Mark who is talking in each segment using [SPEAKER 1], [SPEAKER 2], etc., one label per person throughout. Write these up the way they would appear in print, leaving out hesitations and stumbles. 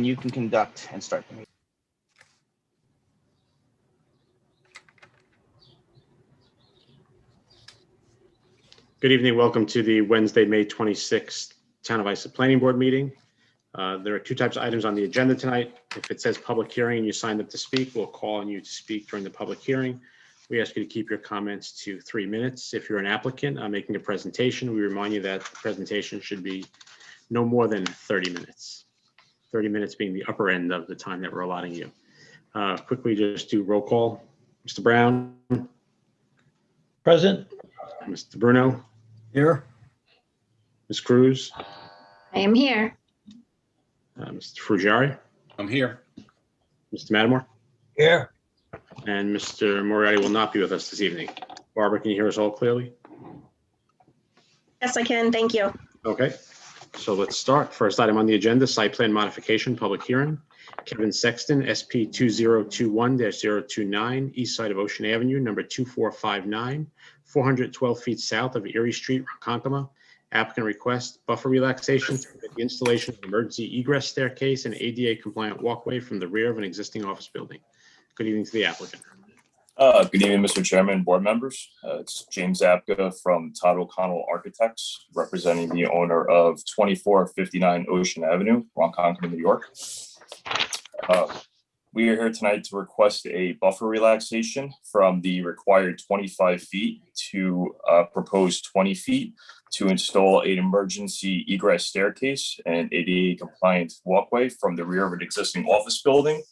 [SPEAKER 1] you can conduct and start the meeting.
[SPEAKER 2] Good evening. Welcome to the Wednesday, May 26th Town of Islip Planning Board meeting. There are two types of items on the agenda tonight. If it says public hearing and you signed up to speak, we'll call on you to speak during the public hearing. We ask you to keep your comments to 3 minutes. If you're an applicant making a presentation, we remind you that the presentation should be no more than 30 minutes. 30 minutes being the upper end of the time that we're allotting you. Quickly just do roll call. Mr. Brown.
[SPEAKER 3] Present.
[SPEAKER 2] Mr. Bruno.
[SPEAKER 3] Here.
[SPEAKER 2] Ms. Cruz.
[SPEAKER 4] I am here.
[SPEAKER 2] Mr. Frugieri.
[SPEAKER 5] I'm here.
[SPEAKER 2] Mr. Matamore.
[SPEAKER 3] Here.
[SPEAKER 2] And Mr. Moriarty will not be with us this evening. Barbara, can you hear us all clearly?
[SPEAKER 4] Yes, I can. Thank you.
[SPEAKER 2] Okay, so let's start. First item on the agenda, site plan modification, public hearing. Kevin Sexton, SP 2021-029, east side of Ocean Avenue, number 2459, 412 feet south of Erie Street, Ronkonkoma. Applicant requests buffer relaxation to permit the installation of an emergency egress staircase and ADA compliant walkway from the rear of an existing office building. Good evening to the applicant.
[SPEAKER 6] Good evening, Mr. Chairman and board members. It's James Apka from Todd O'Connell Architects, representing the owner of 2459 Ocean Avenue, Ronkonkoma, New York. We are here tonight to request a buffer relaxation from the required 25 feet to proposed 20 feet to install an emergency egress staircase and ADA compliant walkway from the rear of an existing office building.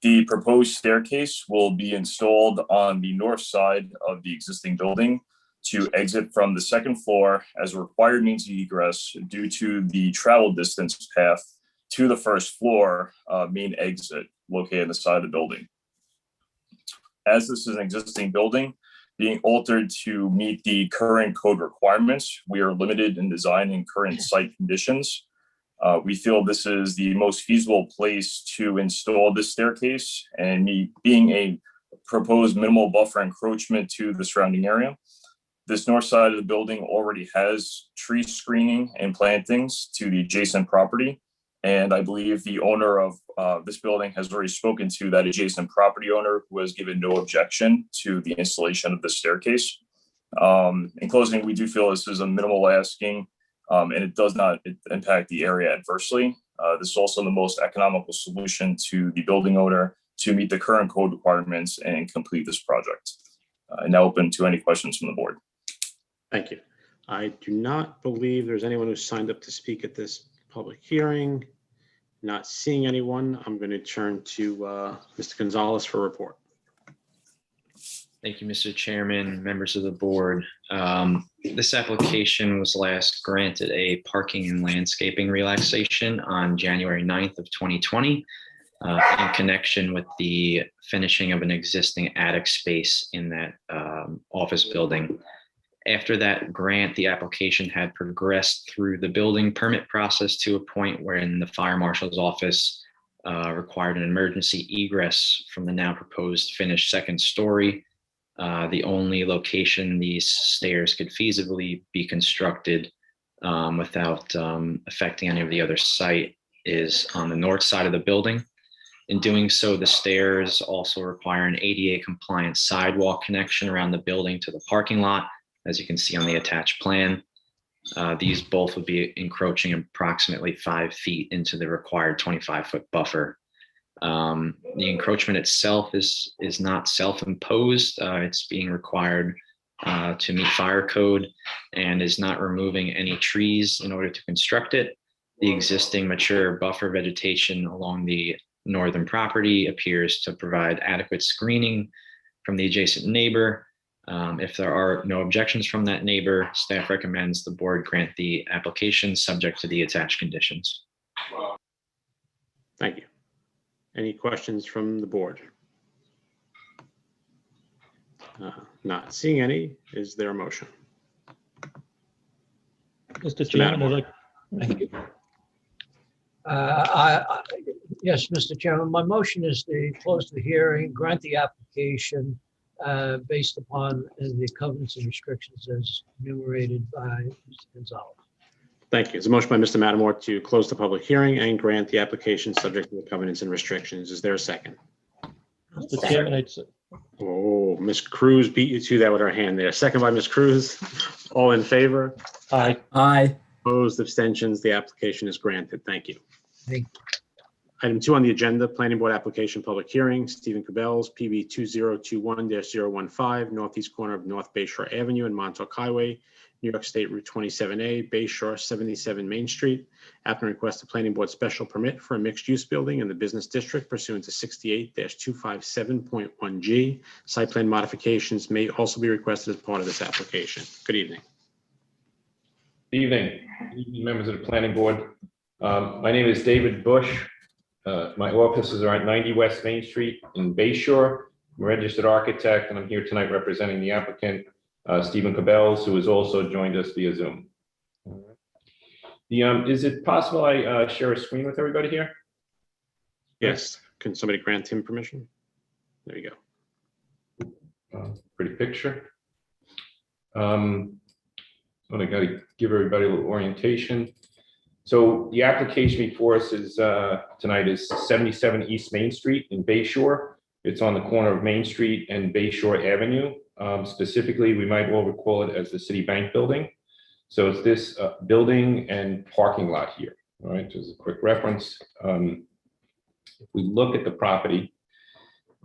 [SPEAKER 6] The proposed staircase will be installed on the north side of the existing building to exit from the second floor as a required means of egress due to the travel distance path to the first floor main exit located on the side of the building. As this is an existing building being altered to meet the current code requirements, we are limited in design and current site conditions. We feel this is the most feasible place to install this staircase, and being a proposed minimal buffer encroachment to the surrounding area. This north side of the building already has tree screening and plantings to the adjacent property. And I believe the owner of this building has already spoken to that adjacent property owner, who has given no objection to the installation of the staircase. In closing, we do feel this is a minimal asking, and it does not impact the area adversely. This is also the most economical solution to the building owner to meet the current code requirements and complete this project. And now open to any questions from the board.
[SPEAKER 2] Thank you. I do not believe there's anyone who signed up to speak at this public hearing. Not seeing anyone, I'm going to turn to Mr. Gonzalez for a report.
[SPEAKER 7] Thank you, Mr. Chairman, members of the board. This application was last granted a parking and landscaping relaxation on January 9th of 2020 in connection with the finishing of an existing attic space in that office building. After that grant, the application had progressed through the building permit process to a point wherein the fire marshal's office required an emergency egress from the now proposed finished second story. The only location these stairs could feasibly be constructed without affecting any of the other site is on the north side of the building. In doing so, the stairs also require an ADA compliant sidewalk connection around the building to the parking lot, as you can see on the attached plan. These both would be encroaching approximately 5 feet into the required 25-foot buffer. The encroachment itself is not self-imposed. It's being required to meet fire code and is not removing any trees in order to construct it. The existing mature buffer vegetation along the northern property appears to provide adequate screening from the adjacent neighbor. If there are no objections from that neighbor, staff recommends the board grant the application subject to the attached conditions.
[SPEAKER 2] Thank you. Any questions from the board? Not seeing any. Is there a motion?
[SPEAKER 3] Mr. Chairman, thank you. Yes, Mr. Chairman, my motion is to close the hearing, grant the application based upon the covenants and restrictions as enumerated by Mr. Gonzalez.
[SPEAKER 2] Thank you. It's a motion by Mr. Matamore to close the public hearing and grant the application subject to the covenants and restrictions. Is there a second?
[SPEAKER 3] Mr. Chairman,
[SPEAKER 2] Oh, Ms. Cruz beat you to that with her hand there. Second by Ms. Cruz. All in favor?
[SPEAKER 3] Aye.
[SPEAKER 5] Aye.
[SPEAKER 2] Opposed, abstentions, the application is granted. Thank you.
[SPEAKER 3] Thank
[SPEAKER 2] Item 2 on the agenda, Planning Board application public hearing, Stephen Cabell's PB 2021-015, northeast corner of North Bayshore Avenue and Montauk Highway, New York State Route 27A, Bayshore 77 Main Street. Applicant requests a planning board special permit for a mixed-use building in the business district pursuant to 68-257.1G. Site plan modifications may also be requested as part of this application. Good evening.
[SPEAKER 8] Evening, members of the planning board. My name is David Bush. My offices are at 90 West Main Street in Bayshore. I'm a registered architect, and I'm here tonight representing the applicant, Stephen Cabells, who has also joined us via Zoom. Is it possible I share a screen with everybody here?
[SPEAKER 2] Yes. Can somebody grant him permission? There you go.
[SPEAKER 8] Pretty picture. I got to give everybody a little orientation. So the application before us is tonight is 77 East Main Street in Bayshore. It's on the corner of Main Street and Bayshore Avenue. Specifically, we might well recall it as the Citibank building. So it's this building and parking lot here. All right, just a quick reference. If we look at the property,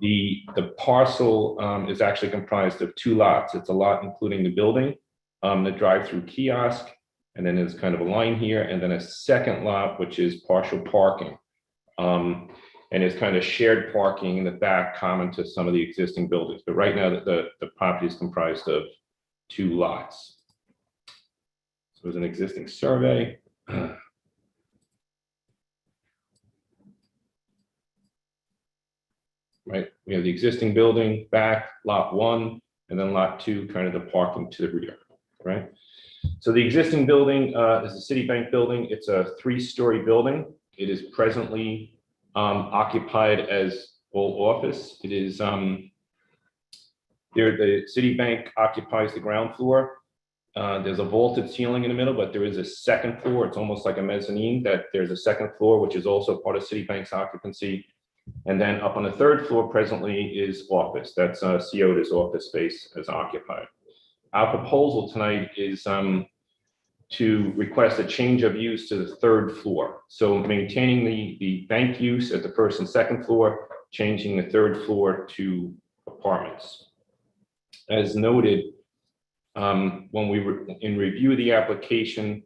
[SPEAKER 8] the parcel is actually comprised of 2 lots. It's a lot including the building, the drive-through kiosk, and then there's kind of a line here, and then a second lot, which is partial parking. And it's kind of shared parking in the back common to some of the existing buildings. But right now the property is comprised of 2 lots. So there's an existing survey. Right, we have the existing building back, lot 1, and then lot 2, kind of the parking to the rear, right? So the existing building is the Citibank building. It's a 3-story building. It is presently occupied as all office. It is the Citibank occupies the ground floor. There's a vaulted ceiling in the middle, but there is a second floor. It's almost like a mezzanine that there's a second floor, which is also part of Citibank's occupancy. And then up on the 3rd floor presently is office. That's Ciota's office space as occupied. Our proposal tonight is to request a change of use to the 3rd floor. So maintaining the bank use at the 1st and 2nd floor, changing the 3rd floor to apartments. As noted, when we were in review of the application,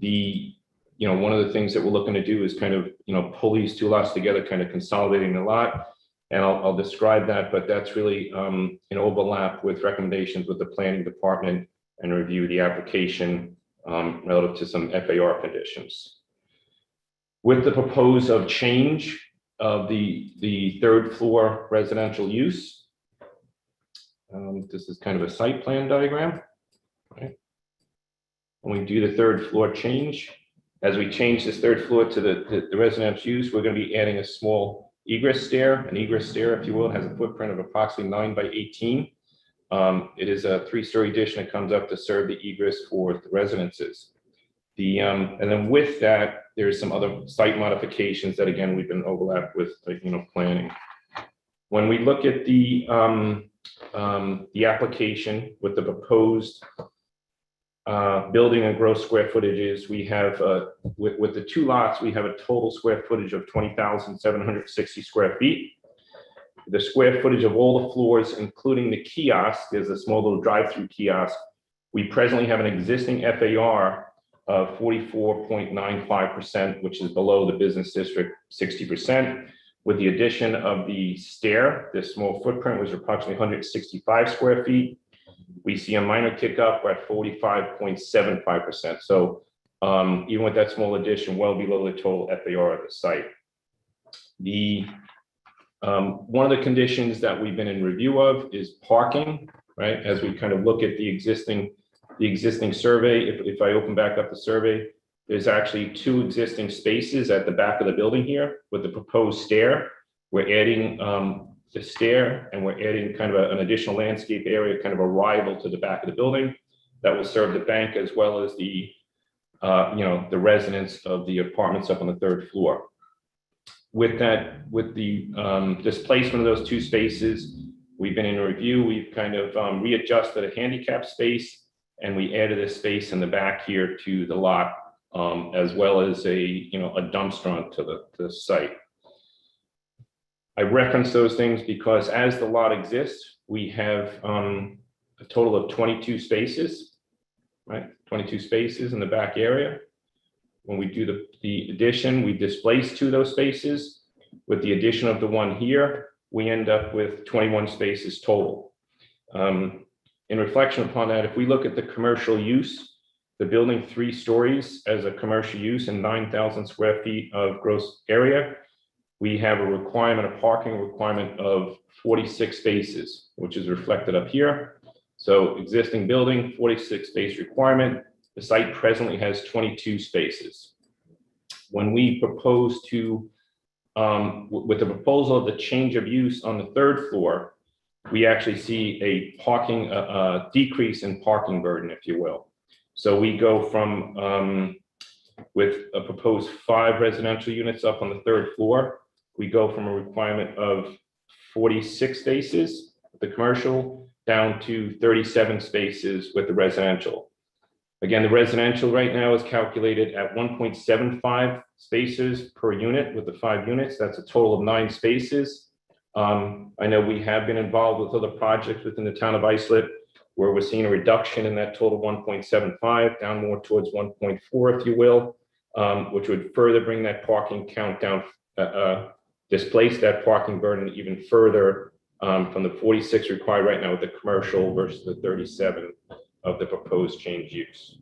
[SPEAKER 8] one of the things that we're looking to do is kind of, pull these 2 lots together, kind of consolidating the lot. And I'll describe that, but that's really an overlap with recommendations with the planning department and review the application relative to some FAR conditions. With the proposed of change of the 3rd floor residential use, this is kind of a site plan diagram. Right? When we do the 3rd floor change, as we change this 3rd floor to the residential use, we're going to be adding a small egress stair. An egress stair, if you will, has a footprint of approximately 9 by 18. It is a 3-story addition that comes up to serve the egress for the residences. And then with that, there's some other site modifications that, again, we've been overlapped with, planning. When we look at the application with the proposed building and gross square footages, we have with the 2 lots, we have a total square footage of 20,760 square feet. The square footage of all the floors, including the kiosk, there's a small little drive-through kiosk. We presently have an existing FAR of 44.95%, which is below the business district 60%. With the addition of the stair, this small footprint was approximately 165 square feet. We see a minor kick up at 45.75%. So even with that small addition, well below the total FAR of the site. One of the conditions that we've been in review of is parking, right? As we kind of look at the existing survey, if I open back up the survey, there's actually 2 existing spaces at the back of the building here with the proposed stair. We're adding the stair, and we're adding kind of an additional landscape area, kind of a rival to the back of the building that will serve the bank as well as the the residents of the apartments up on the third floor. With that, with the displacement of those two spaces, we've been in a review. We've kind of readjusted a handicap space, and we added a space in the back here to the lot, as well as a dumpster onto the site. I reference those things because as the lot exists, we have a total of 22 spaces, right? 22 spaces in the back area. When we do the addition, we displace 2 of those spaces. With the addition of the one here, we end up with 21 spaces total. In reflection upon that, if we look at the commercial use, the building 3 stories as a commercial use and 9,000 square feet of gross area, we have a parking requirement of 46 spaces, which is reflected up here. So existing building, 46 space requirement. The site presently has 22 spaces. When we propose to, with the proposal of the change of use on the third floor, we actually see a decrease in parking burden, if you will. So we go from, with a proposed 5 residential units up on the third floor, we go from a requirement of 46 spaces with the commercial down to 37 spaces with the residential. Again, the residential right now is calculated at 1.75 spaces per unit with the 5 units. That's a total of 9 spaces. I know we have been involved with other projects within the town of Islip where we're seeing a reduction in that total 1.75 down more towards 1.4, if you will, which would further bring that parking count down, displace that parking burden even further from the 46 required right now with the commercial versus the 37 of the proposed change use.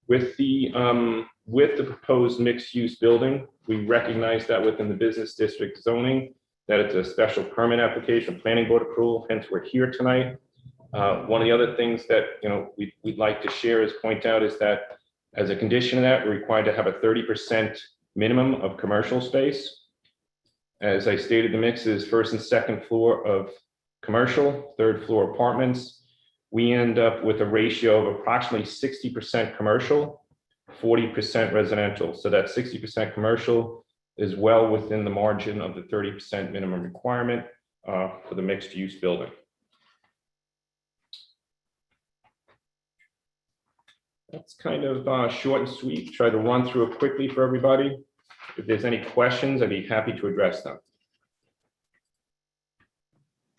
[SPEAKER 8] With the proposed mixed-use building, we recognize that within the business district zoning, that it's a special permit application, planning board approval, hence we're here tonight. One of the other things that we'd like to share is point out is that as a condition of that, we're required to have a 30% minimum of commercial space. As I stated, the mix is first and second floor of commercial, third floor apartments. We end up with a ratio of approximately 60% commercial, 40% residential. So that 60% commercial is well within the margin of the 30% minimum requirement for the mixed use building. That's kind of short and sweet. Try to run through it quickly for everybody. If there's any questions, I'd be happy to address them.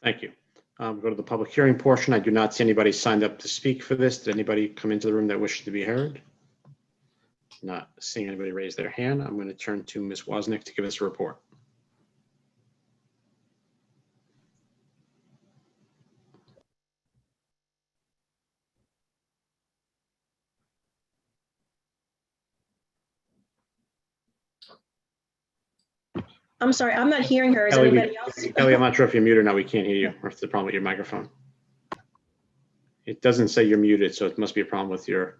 [SPEAKER 2] Thank you. Go to the public hearing portion. I do not see anybody signed up to speak for this. Did anybody come into the room that wishes to be heard? Not seeing anybody raise their hand. I'm going to turn to Ms. Wozniak to give us a report.
[SPEAKER 4] I'm sorry, I'm not hearing her. Is
[SPEAKER 2] Kelly,
[SPEAKER 4] anybody else?
[SPEAKER 2] Kelly, I'm not sure if you're muted or not. We can't hear you, or if it's a problem with your microphone. It doesn't say you're muted, so it must be a problem with your.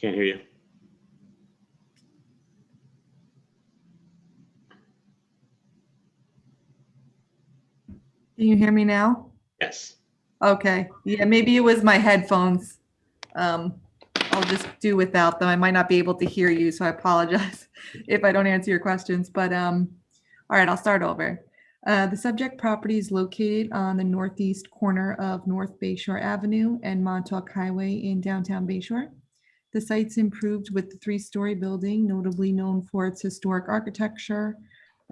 [SPEAKER 2] Can't hear you.
[SPEAKER 5] Can you hear me now?
[SPEAKER 2] Yes.
[SPEAKER 5] Okay. Yeah, maybe it was my headphones. I'll just do without them. I might not be able to hear you, so I apologize if I don't answer your questions. But all right, I'll start over. The subject property is located on the northeast corner of North Bayshore Avenue and Montauk Highway in downtown Bayshore. The site's improved with the 3-story building, notably known for its historic architecture,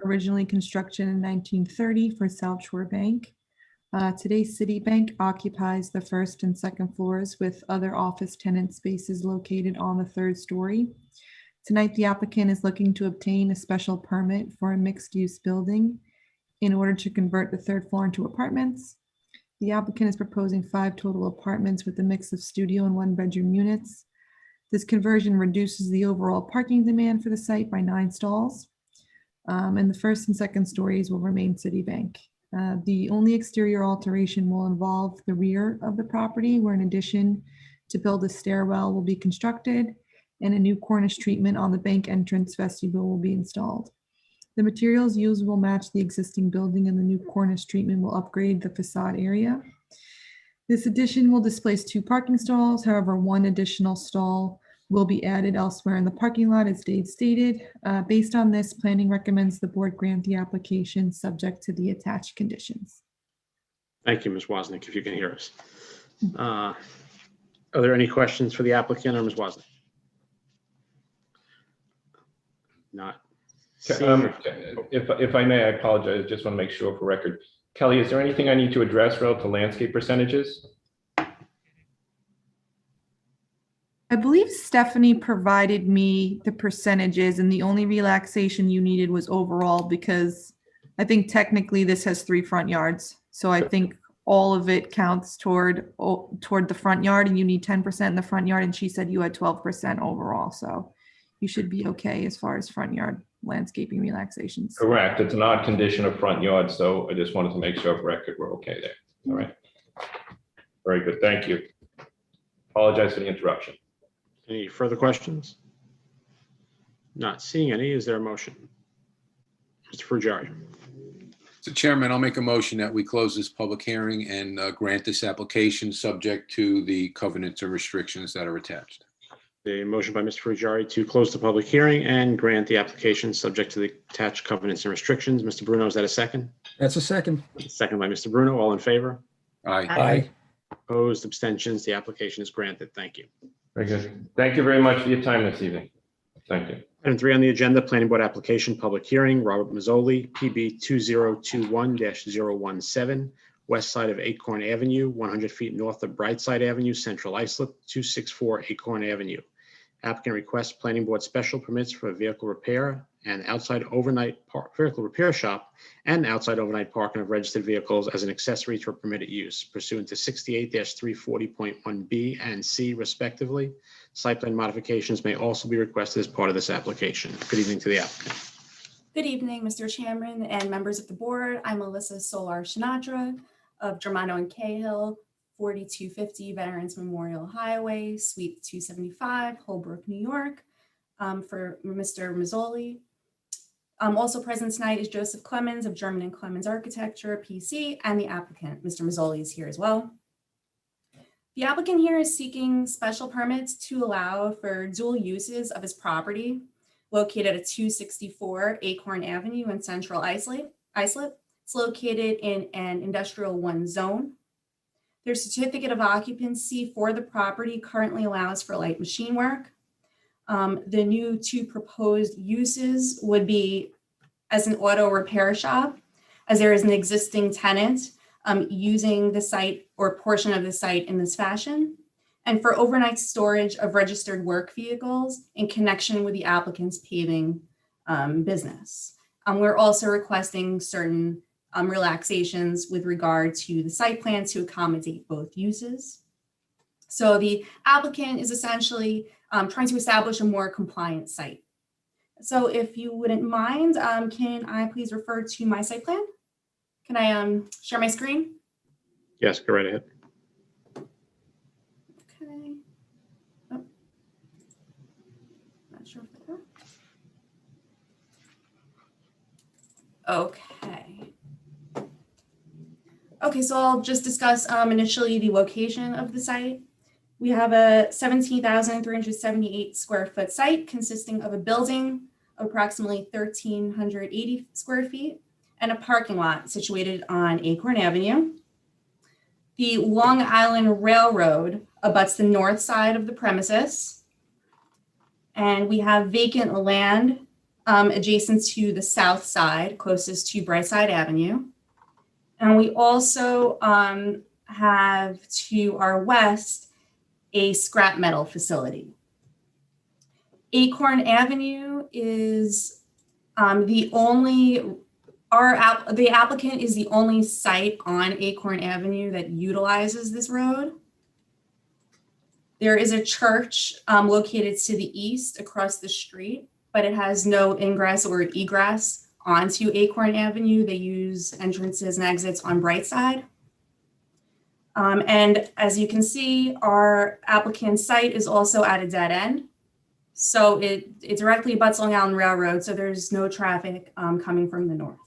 [SPEAKER 5] originally constructed in 1930 for South Shore Bank. Today's Citibank occupies the first and second floors with other office tenant spaces located on the 3rd story. Tonight, the applicant is looking to obtain a special permit for a mixed-use building in order to convert the 3rd floor into apartments. The applicant is proposing 5 total apartments with a mix of studio and 1-bedroom units. This conversion reduces the overall parking demand for the site by 9 stalls. And the 1st and 2nd stories will remain Citibank. The only exterior alteration will involve the rear of the property, where in addition to build a stairwell will be constructed and a new cornice treatment on the bank entrance vestibule will be installed. The materials used will match the existing building, and the new cornice treatment will upgrade the facade area. This addition will displace 2 parking stalls. However, 1 additional stall will be added elsewhere in the parking lot, as Dave stated. Based on this, planning recommends the board grant the application subject to the attached conditions.
[SPEAKER 2] Thank you, Ms. Wozniak, if you can hear us. Are there any questions for the applicant or Ms. Wozniak? Not.
[SPEAKER 8] If I may, I apologize. I just want to make sure for record. Kelly, is there anything I need to address relative to landscape percentages?
[SPEAKER 5] I believe Stephanie provided me the percentages, and the only relaxation you needed was overall, because I think technically this has 3 front yards. So I think all of it counts toward the front yard, and you need 10% in the front yard. And she said you had 12% overall. So you should be okay as far as front yard landscaping relaxations.
[SPEAKER 8] Correct. It's an odd condition of front yard, so I just wanted to make sure for record we're okay there. All right. Very good. Thank you. Apologize for the interruption.
[SPEAKER 2] Any further questions? Not seeing any. Is there a motion? Mr. Frugieri.
[SPEAKER 9] Mr. Chairman, I'll make a motion that we close this public hearing and grant this application subject to the covenants and restrictions that are attached.
[SPEAKER 2] The motion by Mr. Frugieri to close the public hearing and grant the application subject to the attached covenants and restrictions. Mr. Bruno, is that a second?
[SPEAKER 10] That's a second.
[SPEAKER 2] Second by Mr. Bruno. All in favor?
[SPEAKER 9] Aye.
[SPEAKER 10] Aye.
[SPEAKER 2] Opposed, abstentions. The application is granted. Thank you.
[SPEAKER 8] Very good. Thank you very much for your time this evening. Thank you.
[SPEAKER 2] Item 3 on the agenda, planning board application, public hearing, Robert Mazzoli, PB 2021-017, west side of Acorn Avenue, 100 feet north of Brightside Avenue, Central Islip, 264 Acorn Avenue. Applicant requests planning board special permits for a vehicle repair and outside overnight vehicle repair shop and outside overnight parking of registered vehicles as an accessory to a permitted use pursuant to 68-340.1B and C respectively. Site plan modifications may also be requested as part of this application. Good evening to the applicant.
[SPEAKER 11] Good evening, Mr. Chairman and members of the board. I'm Alyssa Solar-Shinatra of Germano and Cahill, 4250 Veterans Memorial Highway, Suite 275, Holbrook, New York, for Mr. Mazzoli. Also present tonight is Joseph Clemens of German and Clemens Architecture, PC, and the applicant, Mr. Mazzoli, is here as well. The applicant here is seeking special permits to allow for dual uses of his property located at 264 Acorn Avenue in Central Islip. It's located in an Industrial 1 zone. Their certificate of occupancy for the property currently allows for light machine work. The new 2 proposed uses would be as an auto repair shop, as there is an existing tenant using the site or portion of the site in this fashion, and for overnight storage of registered work vehicles in connection with the applicant's paving business. We're also requesting certain relaxations with regard to the site plan to accommodate both uses. So the applicant is essentially trying to establish a more compliant site. So if you wouldn't mind, can I please refer to my site plan? Can I share my screen?
[SPEAKER 2] Yes, go right ahead.
[SPEAKER 11] Okay. Oh. Not sure if that worked. Okay. Okay, so I'll just discuss initially the location of the site. We have a 17,378 square foot site consisting of a building of approximately 1,380 square feet and a parking lot situated on Acorn Avenue. The Long Island Railroad abuts the north side of the premises. And we have vacant land adjacent to the south side, closest to Brightside Avenue. And we also have to our west a scrap metal facility. Acorn Avenue is the applicant is the only site on Acorn Avenue that utilizes this road. There is a church located to the east across the street, but it has no ingress or egress onto Acorn Avenue. They use entrances and exits on Brightside. And as you can see, our applicant site is also at a dead end. So it directly abuts Long Island Railroad, so there's no traffic coming from the north.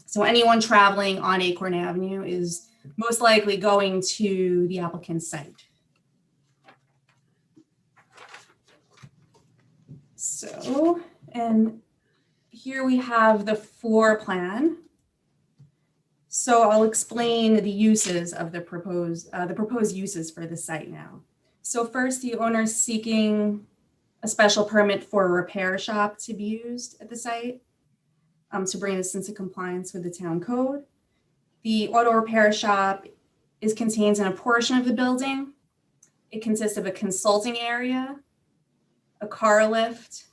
[SPEAKER 11] So anyone traveling on Acorn Avenue is most likely going to the applicant's site. So, and here we have the floor plan. So I'll explain the uses of the proposed uses for the site now. So first, the owner is seeking a special permit for a repair shop to be used at the site to bring this into compliance with the town code. The auto repair shop is contained in a portion of the building. It consists of a consulting area, a car lift,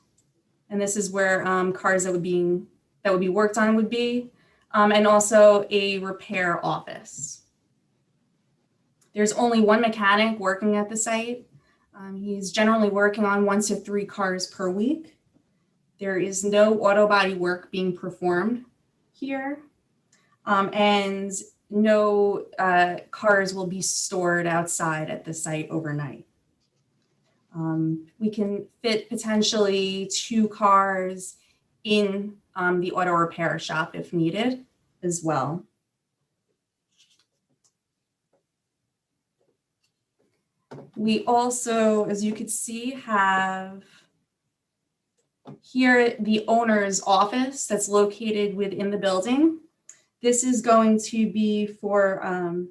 [SPEAKER 11] and this is where cars that would be worked on would be, and also a repair office. There's only one mechanic working at the site. He's generally working on 1 to 3 cars per week. There is no auto body work being performed here, and no cars will be stored outside at the site overnight. We can fit potentially 2 cars in the auto repair shop if needed as well. We also, as you can see, have here the owner's office that's located within the building. This is going to be for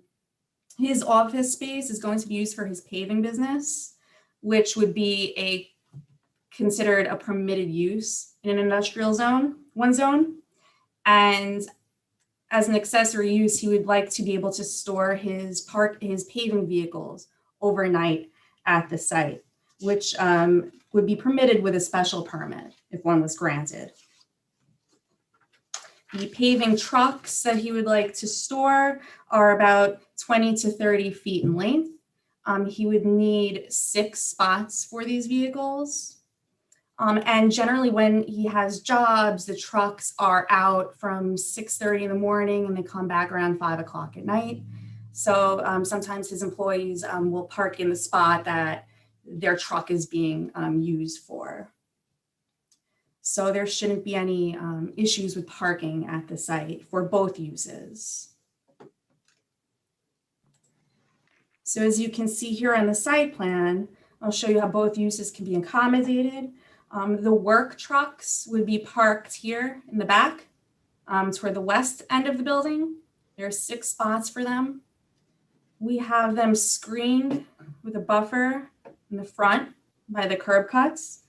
[SPEAKER 11] his office space is going to be used for his paving business, which would be considered a permitted use in an industrial zone, one zone. And as an accessory use, he would like to be able to store his paving vehicles overnight at the site, which would be permitted with a special permit if one was granted. The paving trucks that he would like to store are about 20 to 30 feet in length. He would need 6 spots for these vehicles. And generally when he has jobs, the trucks are out from 6:30 in the morning and they come back around 5 o'clock at night. So sometimes his employees will park in the spot that their truck is being used for. So there shouldn't be any issues with parking at the site for both uses. So as you can see here on the site plan, I'll show you how both uses can be accommodated. The work trucks would be parked here in the back toward the west end of the building. There are 6 spots for them. We have them screened with a buffer in the front by the curb cuts.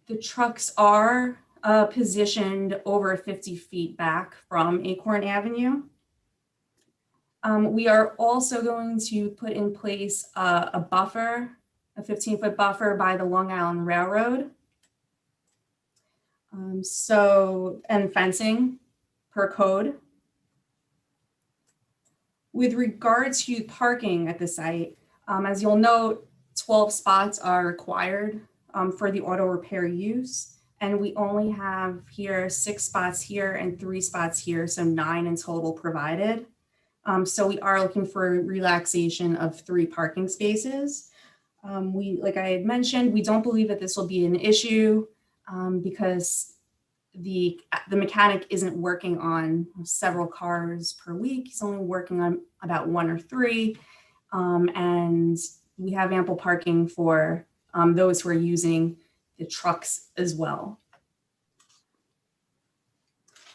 [SPEAKER 11] The trucks are positioned over 50 feet back from Acorn Avenue. We are also going to put in place a buffer, a 15-foot buffer by the Long Island Railroad. And fencing per code. With regard to parking at the site, as you'll note, 12 spots are required for the auto repair use. And we only have here 6 spots here and 3 spots here, so 9 in total provided. So we are looking for a relaxation of 3 parking spaces. Like I had mentioned, we don't believe that this will be an issue because the mechanic isn't working on several cars per week. He's only working on about 1 or 3. And we have ample parking for those who are using the trucks as well.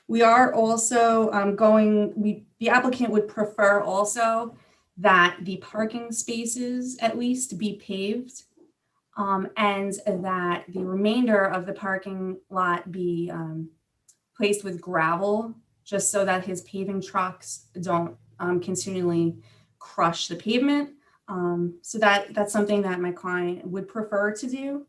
[SPEAKER 11] We are also the applicant would prefer also that the parking spaces at least be paved and that the remainder of the parking lot be placed with gravel, just so that his paving trucks don't continually crush the pavement. So that's something that my client would prefer to do.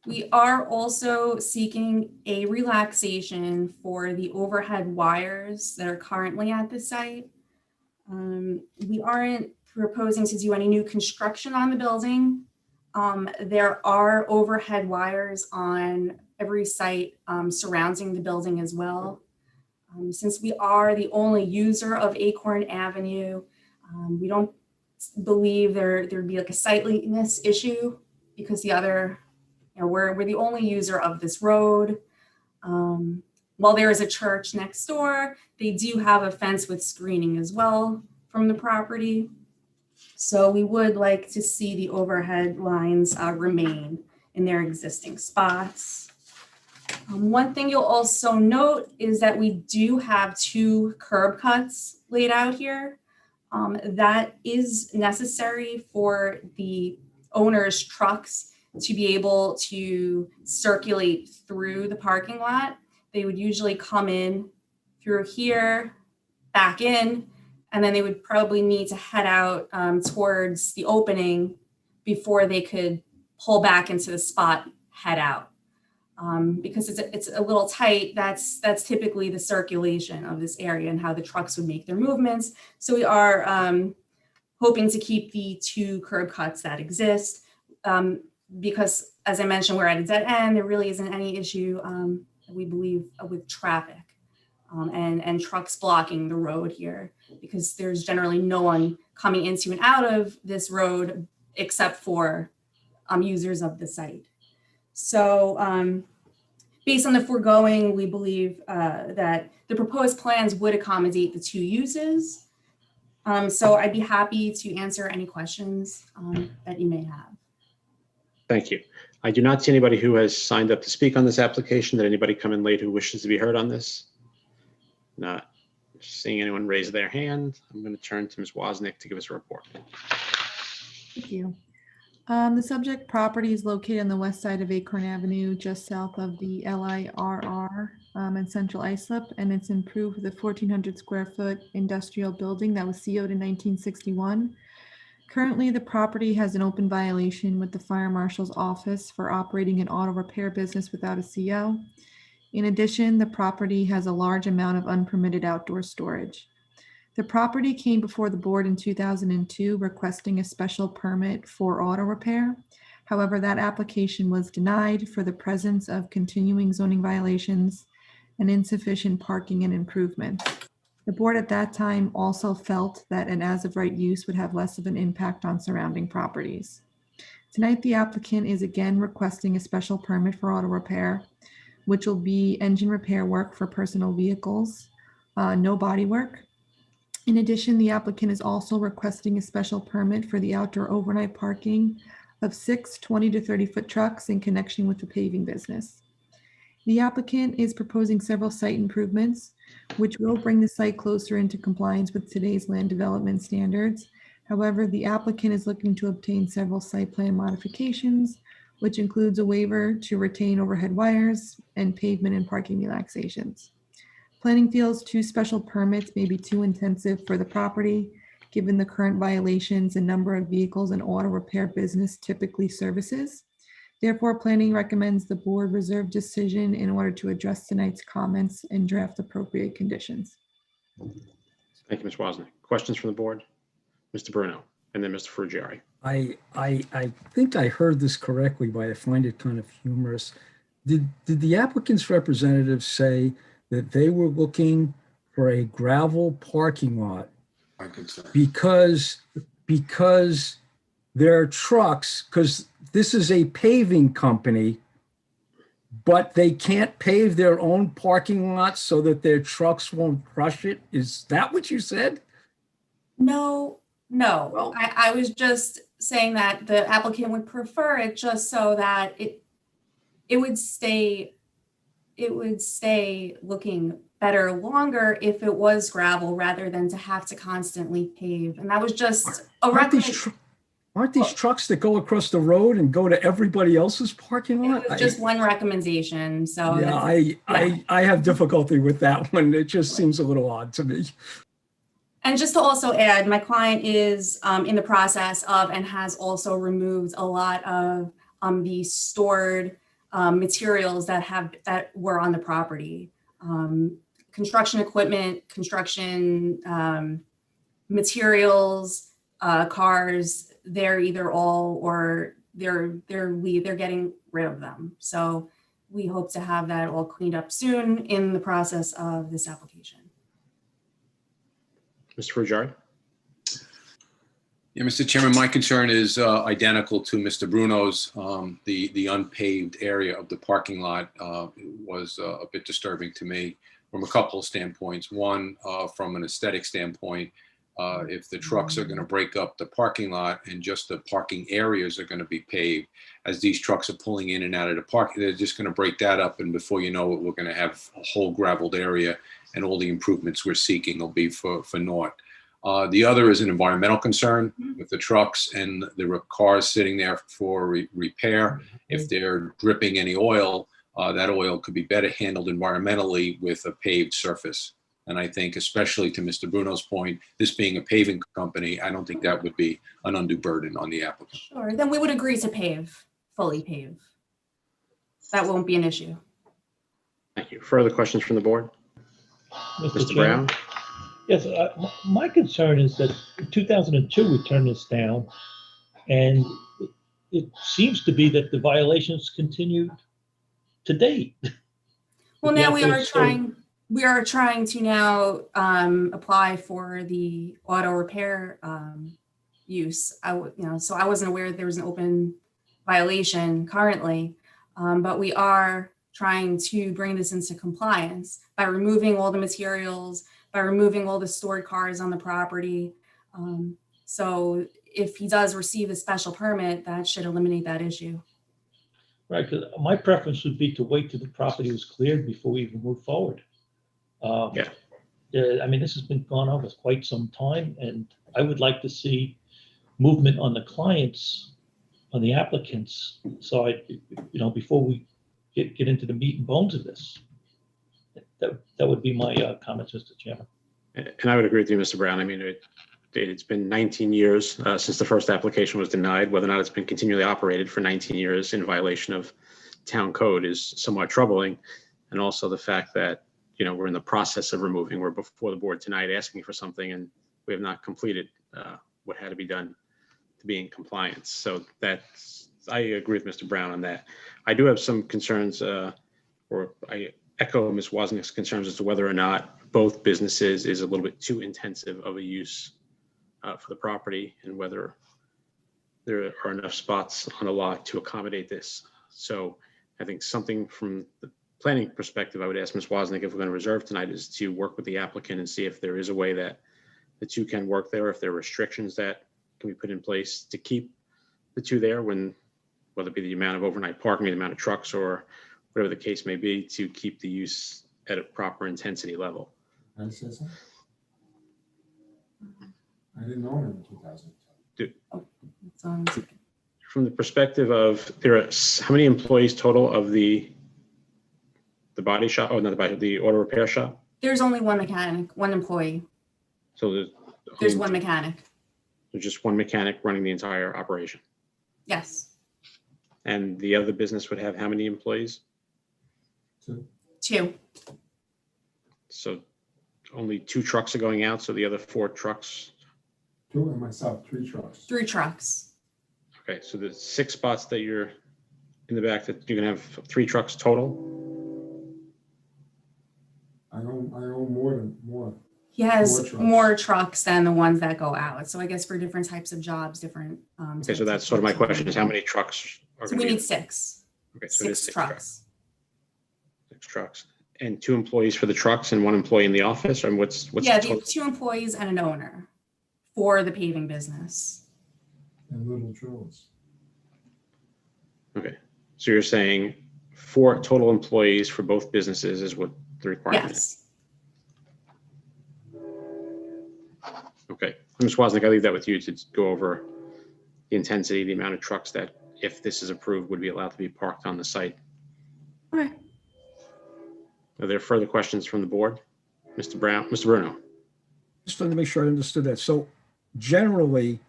[SPEAKER 11] We are also seeking a relaxation for the overhead wires that are currently at the site. We aren't proposing to do any new construction on the building. There are overhead wires on every site surrounding the building as well. Since we are the only user of Acorn Avenue, we don't believe there'd be like a sightliness issue because we're the only user of this road. While there is a church next door, they do have a fence with screening as well from the property. So we would like to see the overhead lines remain in their existing spots. One thing you'll also note is that we do have 2 curb cuts laid out here. That is necessary for the owner's trucks to be able to circulate through the parking lot. They would usually come in through here, back in, and then they would probably need to head out towards the opening before they could pull back into the spot, head out. Because it's a little tight, that's typically the circulation of this area and how the trucks would make their movements. So we are hoping to keep the 2 curb cuts that exist because, as I mentioned, we're at a dead end. There really isn't any issue, we believe, with traffic and trucks blocking the road here because there's generally no one coming into and out of this road except for users of the site. So based on the foregoing, we believe that the proposed plans would accommodate the 2 uses. So I'd be happy to answer any questions that you may have.
[SPEAKER 2] Thank you. I do not see anybody who has signed up to speak on this application. Did anybody come in late who wishes to be heard on this? Not seeing anyone raise their hand. I'm going to turn to Ms. Wozniak to give us a report.
[SPEAKER 5] Thank you. The subject property is located on the west side of Acorn Avenue, just south of the LIRR and Central Islip, and it's improved with a 1,400 square foot industrial building that was CO'd in 1961. Currently, the property has an open violation with the Fire Marshal's office for operating an auto repair business without a CO. In addition, the property has a large amount of unpermitted outdoor storage. The property came before the board in 2002 requesting a special permit for auto repair. However, that application was denied for the presence of continuing zoning violations and insufficient parking and improvements. The board at that time also felt that an as-of-right use would have less of an impact on surrounding properties. Tonight, the applicant is again requesting a special permit for auto repair, which will be engine repair work for personal vehicles, no body work. In addition, the applicant is also requesting a special permit for the outdoor overnight parking of 6 20 to 30 foot trucks in connection with the paving business. The applicant is proposing several site improvements, which will bring the site closer into compliance with today's land development standards. However, the applicant is looking to obtain several site plan modifications, which includes a waiver to retain overhead wires and pavement and parking relaxations. Planning feels 2 special permits may be too intensive for the property, given the current violations and number of vehicles an auto repair business typically services. Therefore, planning recommends the board reserve decision in order to address tonight's comments and draft appropriate conditions.
[SPEAKER 2] Thank you, Ms. Wozniak. Questions from the board? Mr. Bruno, and then Mr. Frugieri.
[SPEAKER 10] I think I heard this correctly, but I find it kind of humorous. Did the applicant's representative say that they were looking for a gravel parking lot because their trucks, because this is a paving company, but they can't pave their own parking lot so that their trucks won't crush it? Is that what you said?
[SPEAKER 11] No.
[SPEAKER 10] Well,
[SPEAKER 11] I was just saying that the applicant would prefer it just so that it would stay looking better longer if it was gravel rather than to have to constantly pave. And that was just
[SPEAKER 10] aren't these trucks that go across the road and go to everybody else's parking lot?
[SPEAKER 11] It was just one recommendation. So
[SPEAKER 10] yeah, I have difficulty with that one. It just seems a little odd to me.
[SPEAKER 11] And just to also add, my client is in the process of and has also removed a lot of the stored materials that were on the property. Construction equipment, construction materials, cars, they're either all or they're getting rid of them. So we hope to have that all cleaned up soon in the process of this application.
[SPEAKER 2] Mr. Frugieri.
[SPEAKER 9] Yeah, Mr. Chairman, my concern is identical to Mr. Bruno's. The unpaved area of the parking lot was a bit disturbing to me from a couple of standpoints. One, from an aesthetic standpoint, if the trucks are going to break up the parking lot and just the parking areas are going to be paved, as these trucks are pulling in and out of the park, they're just going to break that up. And before you know it, we're going to have a whole graveled area, and all the improvements we're seeking will be for naught. The other is an environmental concern with the trucks and the cars sitting there for repair. If they're dripping any oil, that oil could be better handled environmentally with a paved surface. And I think, especially to Mr. Bruno's point, this being a paving company, I don't think that would be an undue burden on the applicant.
[SPEAKER 11] Sure, then we would agree to pave, fully pave. That won't be an issue.
[SPEAKER 2] Thank you. Further questions from the board? Mr.
[SPEAKER 12] Chairman?
[SPEAKER 2] Brown?
[SPEAKER 12] Yes, my concern is that in 2002, we turned this down, and it seems to be that the violations continued to date.
[SPEAKER 11] Well, now we are
[SPEAKER 12] So-
[SPEAKER 11] trying to now apply for the auto repair use. So I wasn't aware there was an open violation currently, but we are trying to bring this into compliance by removing all the materials, by removing all the stored cars on the property. So if he does receive a special permit, that should eliminate that issue.
[SPEAKER 12] Right, because my preference would be to wait till the property was cleared before we even move forward.
[SPEAKER 2] Yeah.
[SPEAKER 12] I mean, this has been going on for quite some time, and I would like to see movement on the clients, on the applicants side, before we get into the meat and bones of this. That would be my comments, Mr. Chairman.
[SPEAKER 2] And I would agree with you, Mr. Brown. I mean, it's been 19 years since the first application was denied. Whether or not it's been continually operated for 19 years in violation of town code is somewhat troubling. And also the fact that, we're in the process of removing, we're before the board tonight asking for something, and we have not completed what had to be done to be in compliance. So I agree with Mr. Brown on that. I do have some concerns, or I echo Ms. Wozniak's concerns as to whether or not both businesses is a little bit too intensive of a use for the property, and whether there are enough spots on the lot to accommodate this. So I think something from the planning perspective, I would ask Ms. Wozniak, if we're going to reserve tonight, is to work with the applicant and see if there is a way that the two can work there, if there are restrictions that can be put in place to keep the two there, whether it be the amount of overnight parking, the amount of trucks, or whatever the case may be, to keep the use at a proper intensity level.
[SPEAKER 13] I say something? I didn't own it in 2002.
[SPEAKER 2] From the perspective of, there are how many employees total of the body shop? Oh, not the body, the auto repair shop?
[SPEAKER 11] There's only one mechanic, one employee.
[SPEAKER 2] So
[SPEAKER 11] There's one mechanic.
[SPEAKER 2] There's just one mechanic running the entire operation.
[SPEAKER 11] Yes.
[SPEAKER 2] And the other business would have how many employees?
[SPEAKER 11] Two.
[SPEAKER 2] So only 2 trucks are going out, so the other 4 trucks.
[SPEAKER 13] 2 and myself, 3 trucks.
[SPEAKER 11] 3 trucks.
[SPEAKER 2] Okay, so the 6 spots that you're in the back, that you're gonna have 3 trucks total?
[SPEAKER 13] I own more.
[SPEAKER 11] He has
[SPEAKER 13] trucks.
[SPEAKER 11] more trucks than the ones that go out. So I guess for different types of jobs, different.
[SPEAKER 2] Okay, so that's sort of my question, is how many trucks are
[SPEAKER 11] So
[SPEAKER 2] gonna
[SPEAKER 11] we
[SPEAKER 2] be?
[SPEAKER 11] need 6.
[SPEAKER 2] Okay, so it is
[SPEAKER 11] 6
[SPEAKER 2] 6 trucks.
[SPEAKER 11] trucks.
[SPEAKER 2] 6 trucks. And 2 employees for the trucks and 1 employee in the office, or what's
[SPEAKER 11] Yeah,
[SPEAKER 2] the total?
[SPEAKER 11] 2 employees and an owner for the paving business.
[SPEAKER 13] And little drills.
[SPEAKER 2] Okay, so you're saying 4 total employees for both businesses is what the requirement is?
[SPEAKER 11] Yes.
[SPEAKER 2] Okay, Ms. Wozniak, I leave that with you to go over the intensity, the amount of trucks that, if this is approved, would be allowed to be parked on the site.
[SPEAKER 5] Okay.
[SPEAKER 2] Are there further questions from the board? Mr. Brown, Mr. Bruno?
[SPEAKER 10] Just wanted to make sure I understood that. So generally,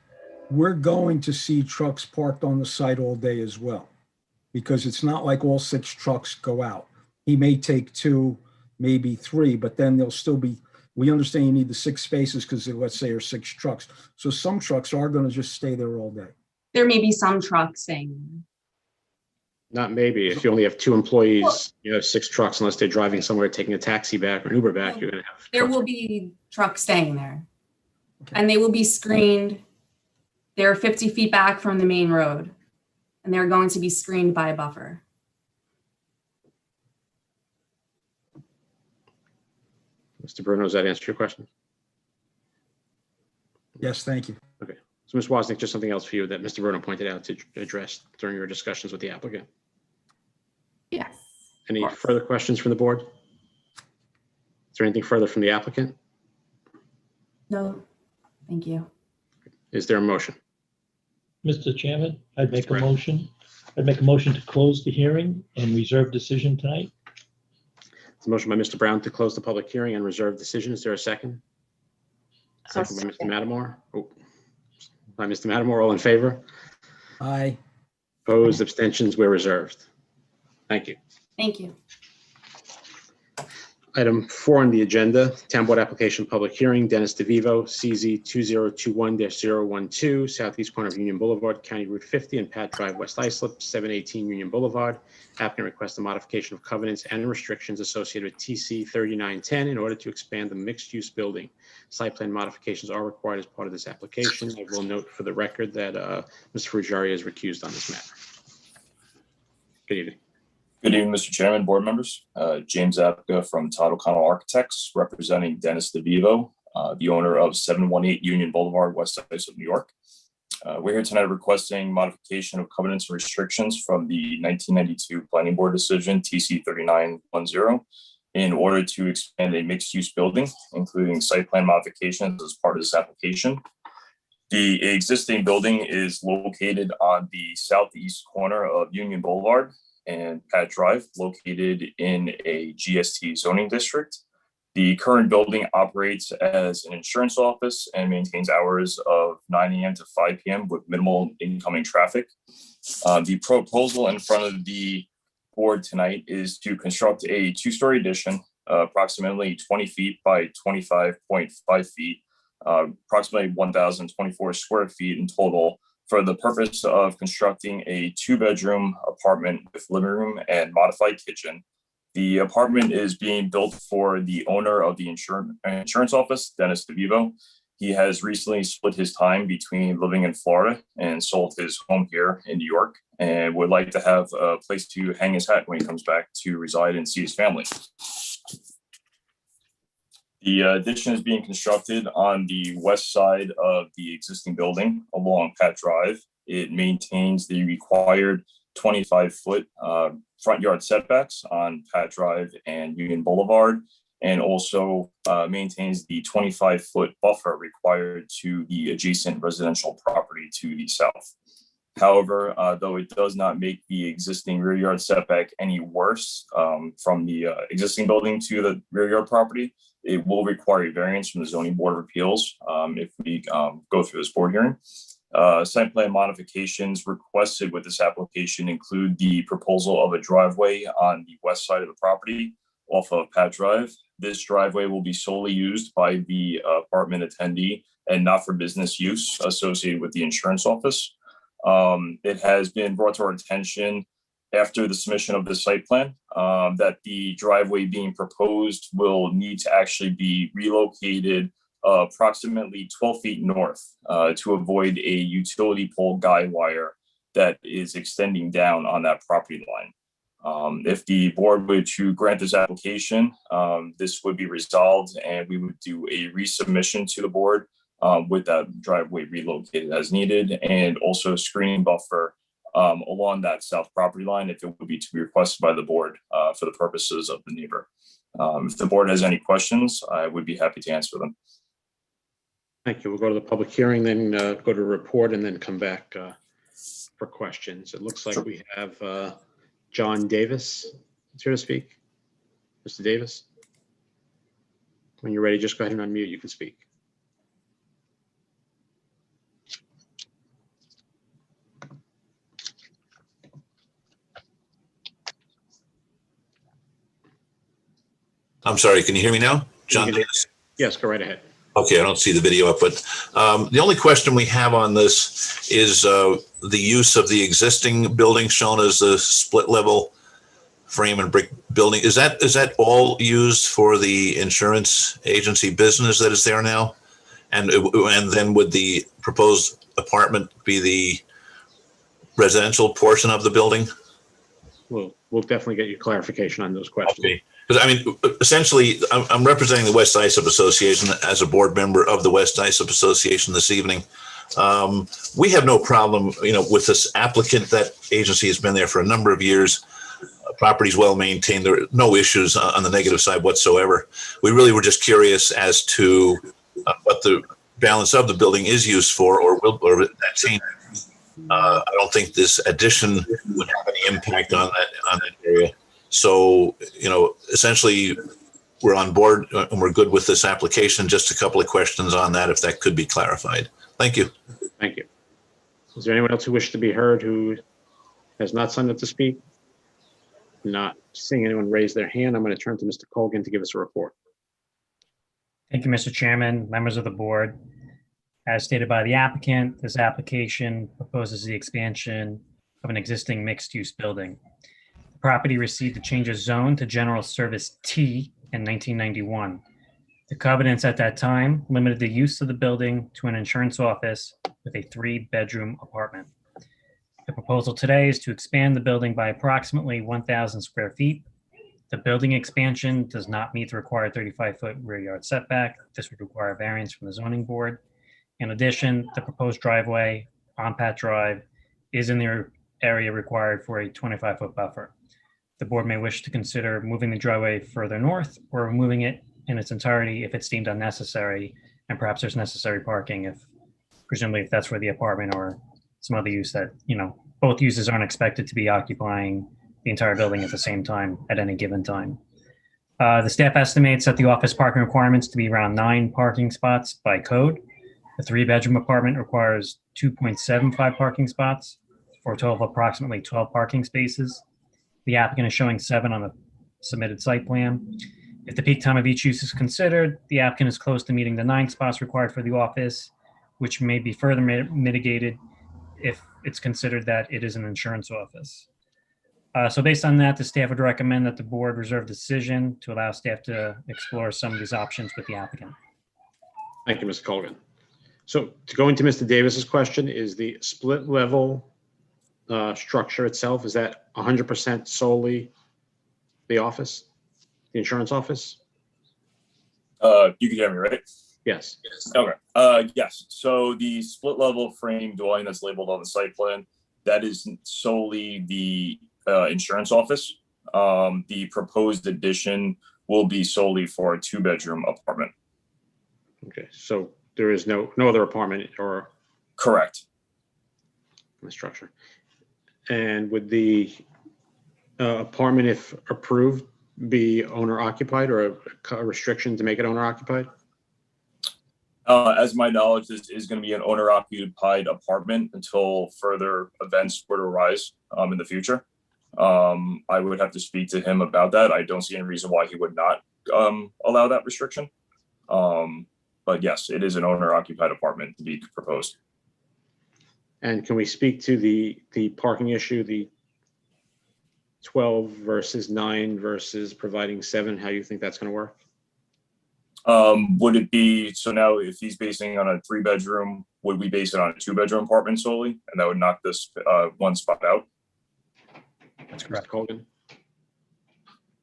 [SPEAKER 10] we're going to see trucks parked on the site all day as well, because it's not like all 6 trucks go out. He may take 2, maybe 3, but then there'll still be, we understand you need the 6 spaces because let's say are 6 trucks. So some trucks are going to just stay there all day.
[SPEAKER 11] There may be some trucks staying.
[SPEAKER 2] Not maybe. If you only have 2 employees, you have 6 trucks, unless they're driving somewhere, taking a taxi back or an Uber back, you're going to have.
[SPEAKER 11] There
[SPEAKER 2] trucks.
[SPEAKER 11] will be trucks staying there.
[SPEAKER 10] Okay.
[SPEAKER 11] And they will be screened They're 50 feet back from the main road, and they're going to be screened by a buffer.
[SPEAKER 2] Mr. Bruno, does that answer your question?
[SPEAKER 10] Yes, thank you.
[SPEAKER 2] Okay. So Ms. Wozniak, just something else for you that Mr. Bruno pointed out to address during your discussions with the applicant.
[SPEAKER 5] Yes.
[SPEAKER 2] Any further questions from the board? Is there anything further from the applicant?
[SPEAKER 11] No, thank you.
[SPEAKER 2] Is there a motion?
[SPEAKER 12] Mr. Chairman, I'd make a
[SPEAKER 2] Correct.
[SPEAKER 12] motion. I'd make a motion to close the hearing and reserve decision tonight.
[SPEAKER 2] It's a motion by Mr. Brown to close the public hearing and reserve decision. Is there a second? Second by Mr. Matamore. Oh, by Mr. Matamore, all in favor?
[SPEAKER 10] Aye.
[SPEAKER 2] Opposed, abstentions, we're reserved. Thank you.
[SPEAKER 11] Thank you.
[SPEAKER 2] Item 4 on the agenda, Town Board Application Public Hearing, Dennis DeVivo, CZ 2021-012, southeast corner of Union Boulevard, County Route 50 and Pat Drive, West Islip, 718 Union Boulevard. Applicant requests a modification of covenants and restrictions associated with TC 3910 in order to expand the mixed-use building. Site plan modifications are required as part of this application. I will note for the record that Mr. Frugieri is recused on this matter. Good evening.
[SPEAKER 6] Good evening, Mr. Chairman, board members. James Apka from Todd O'Connell Architects, representing Dennis DeVivo, the owner of 718 Union Boulevard, West Islip, New York. We're here tonight requesting modification of covenants and restrictions from the 1992 Planning Board decision, TC 3910, in order to expand a mixed-use building, including site plan modifications as part of this application. The existing building is located on the southeast corner of Union Boulevard and Pat Drive, located in a GST zoning district. The current building operates as an insurance office and maintains hours of 9 a.m. to 5 p.m. with minimal incoming traffic. The proposal in front of the board tonight is to construct a 2-story addition, approximately 20 feet by 25.5 feet, approximately 1,024 square feet in total, for the purpose of constructing a 2-bedroom apartment with living room and modified kitchen. The apartment is being built for the owner of the insurance office, Dennis DeVivo. He has recently split his time between living in Florida and sold his home here in New York, and would like to have a place to hang his hat when he comes back to reside and see his family. The addition is being constructed on the west side of the existing building along Pat Drive. It maintains the required 25-foot front yard setbacks on Pat Drive and Union Boulevard, and also maintains the 25-foot buffer required to the adjacent residential property to the south. However, though it does not make the existing rear yard setback any worse from the existing building to the rear yard property, it will require a variance from the Zoning Board of Appeals if we go through this board hearing. Site plan modifications requested with this application include the proposal of a driveway on the west side of the property off of Pat Drive. This driveway will be solely used by the apartment attendee and not for business use associated with the insurance office. It has been brought to our attention after the submission of the site plan that the driveway being proposed will need to actually be relocated approximately 12 feet north to avoid a utility pole guy wire that is extending down on that property line. If the board were to grant this application, this would be resolved and we would do a resubmission to the board with that driveway relocated as needed, and also a screening buffer along that south property line if it would be to be requested by the board for the purposes of the neighbor. If the board has any questions, I would be happy to answer them.
[SPEAKER 2] Thank you. We'll go to the public hearing, then go to report, and then come back for questions. It looks like we have John Davis here to speak. Mr. Davis, when you're ready, just go ahead and unmute. You can speak.
[SPEAKER 14] I'm sorry, can you hear me now? John Davis?
[SPEAKER 2] Yes, go right ahead.
[SPEAKER 14] Okay, I don't see the video up, but the only question we have on this is the use of the existing building shown as a split level frame and brick building. Is that all used for the insurance agency business that is there now? And then would the proposed apartment be the residential portion of the building?
[SPEAKER 2] We'll definitely get you clarification on those questions.
[SPEAKER 14] Okay. Because I mean, essentially, I'm representing the West ISOP Association as a board member of the West ISOP Association this evening. We have no problem, with this applicant. That agency has been there for a number of years. Property's well maintained. There are no issues on the negative side whatsoever. We really were just curious as to what the balance of the building is used for, or that change. I don't think this addition would have any impact on that area. So, essentially, we're on board and we're good with this application. Just a couple of questions on that, if that could be clarified. Thank you.
[SPEAKER 2] Thank you. Is there anyone else who wishes to be heard who has not signed up to speak? Not seeing anyone raise their hand, I'm going to turn to Mr. Colgan to give us a report.
[SPEAKER 15] Thank you, Mr. Chairman, members of the board. As stated by the applicant, this application proposes the expansion of an existing mixed-use building. The property received a change of zone to General Service T in 1991. The covenants at that time limited the use of the building to an insurance office with a 3-bedroom apartment. The proposal today is to expand the building by approximately 1,000 square feet. The building expansion does not meet the required 35-foot rear yard setback. This would require variance from the zoning board. In addition, the proposed driveway on Pat Drive is in the area required for a 25-foot buffer. The board may wish to consider moving the driveway further north or removing it in its entirety if it's deemed unnecessary, and perhaps there's necessary parking presumably if that's for the apartment or some other use that, both uses aren't expected to be occupying the entire building at the same time at any given time. The staff estimates that the office parking requirements to be around 9 parking spots by code. The 3-bedroom apartment requires 2.75 parking spots for a total of approximately 12 parking spaces. The applicant is showing 7 on the submitted site plan. If the peak time of each use is considered, the applicant is close to meeting the 9 spots required for the office, which may be further mitigated if it's considered that it is an insurance office. So based on that, the staff would recommend that the board reserve decision to allow staff to explore some of these options with the applicant.
[SPEAKER 2] Thank you, Mr. Colgan. So to go into Mr. Davis's question, is the split level structure itself, is that 100% solely the office, the insurance office?
[SPEAKER 6] You can hear me, right?
[SPEAKER 2] Yes.
[SPEAKER 6] Okay. Yes. So the split level frame dwelling that's labeled on the site plan, that is solely the insurance office. The proposed addition will be solely for a 2-bedroom apartment.
[SPEAKER 2] Okay. So there is no other apartment or?
[SPEAKER 6] Correct.
[SPEAKER 2] The structure. And would the apartment, if approved, be owner occupied or a restriction to make it owner occupied?
[SPEAKER 6] As my knowledge, this is going to be an owner occupied apartment until further events were to arise in the future. I would have to speak to him about that. I don't see any reason why he would not allow that restriction. But yes, it is an owner occupied apartment to be proposed.
[SPEAKER 2] And can we speak to the parking issue, the 12 versus 9 versus providing 7, how you think that's going to work?
[SPEAKER 6] Would it be, so now if he's basing on a 3-bedroom, would we base it on a 2-bedroom apartment solely? And that would knock this 1 spot out?
[SPEAKER 2] That's correct, Colgan.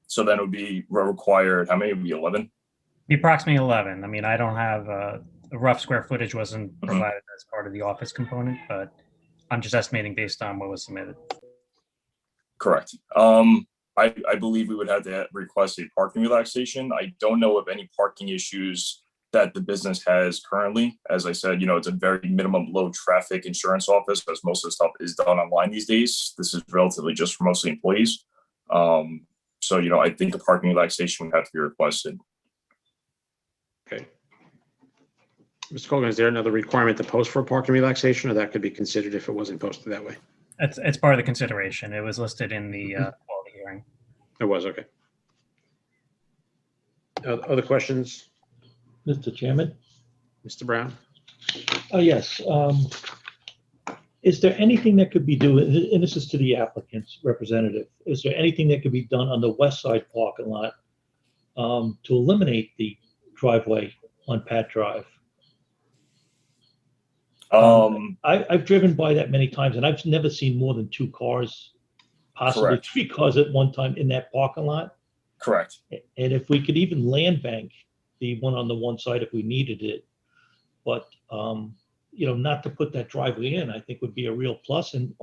[SPEAKER 6] So then it would be required, how many would be 11?
[SPEAKER 15] Be approximately 11. I mean, I don't have a rough square footage wasn't provided as part of the office component, but I'm just estimating based on what was submitted.
[SPEAKER 6] Correct. I believe we would have to request a parking relaxation. I don't know of any parking issues that the business has currently. As I said, it's a very minimum low traffic insurance office, because most of the stuff is done online these days. This is relatively just for mostly employees. So, I think a parking relaxation would have to be requested.
[SPEAKER 2] Okay. Mr. Colgan, is there another requirement to post for a parking relaxation, or that could be considered if it wasn't posted that way?
[SPEAKER 15] It's part of the consideration. It was listed in the quality hearing.
[SPEAKER 2] It was, okay. Other questions?
[SPEAKER 12] Mr. Chairman?
[SPEAKER 2] Mr. Brown?
[SPEAKER 12] Oh, yes. Is there anything that could be done, and this is to the applicant's representative, is there anything that could be done on the west side parking lot to eliminate the driveway on Pat Drive? I've driven by that many times and I've never seen more than 2 cars, possibly
[SPEAKER 6] Correct.
[SPEAKER 12] 3 cars at one time in that parking lot.
[SPEAKER 6] Correct.
[SPEAKER 12] And if we could even land bank the one on the one side if we needed it, but not to put that driveway in, I think would be a real plus. And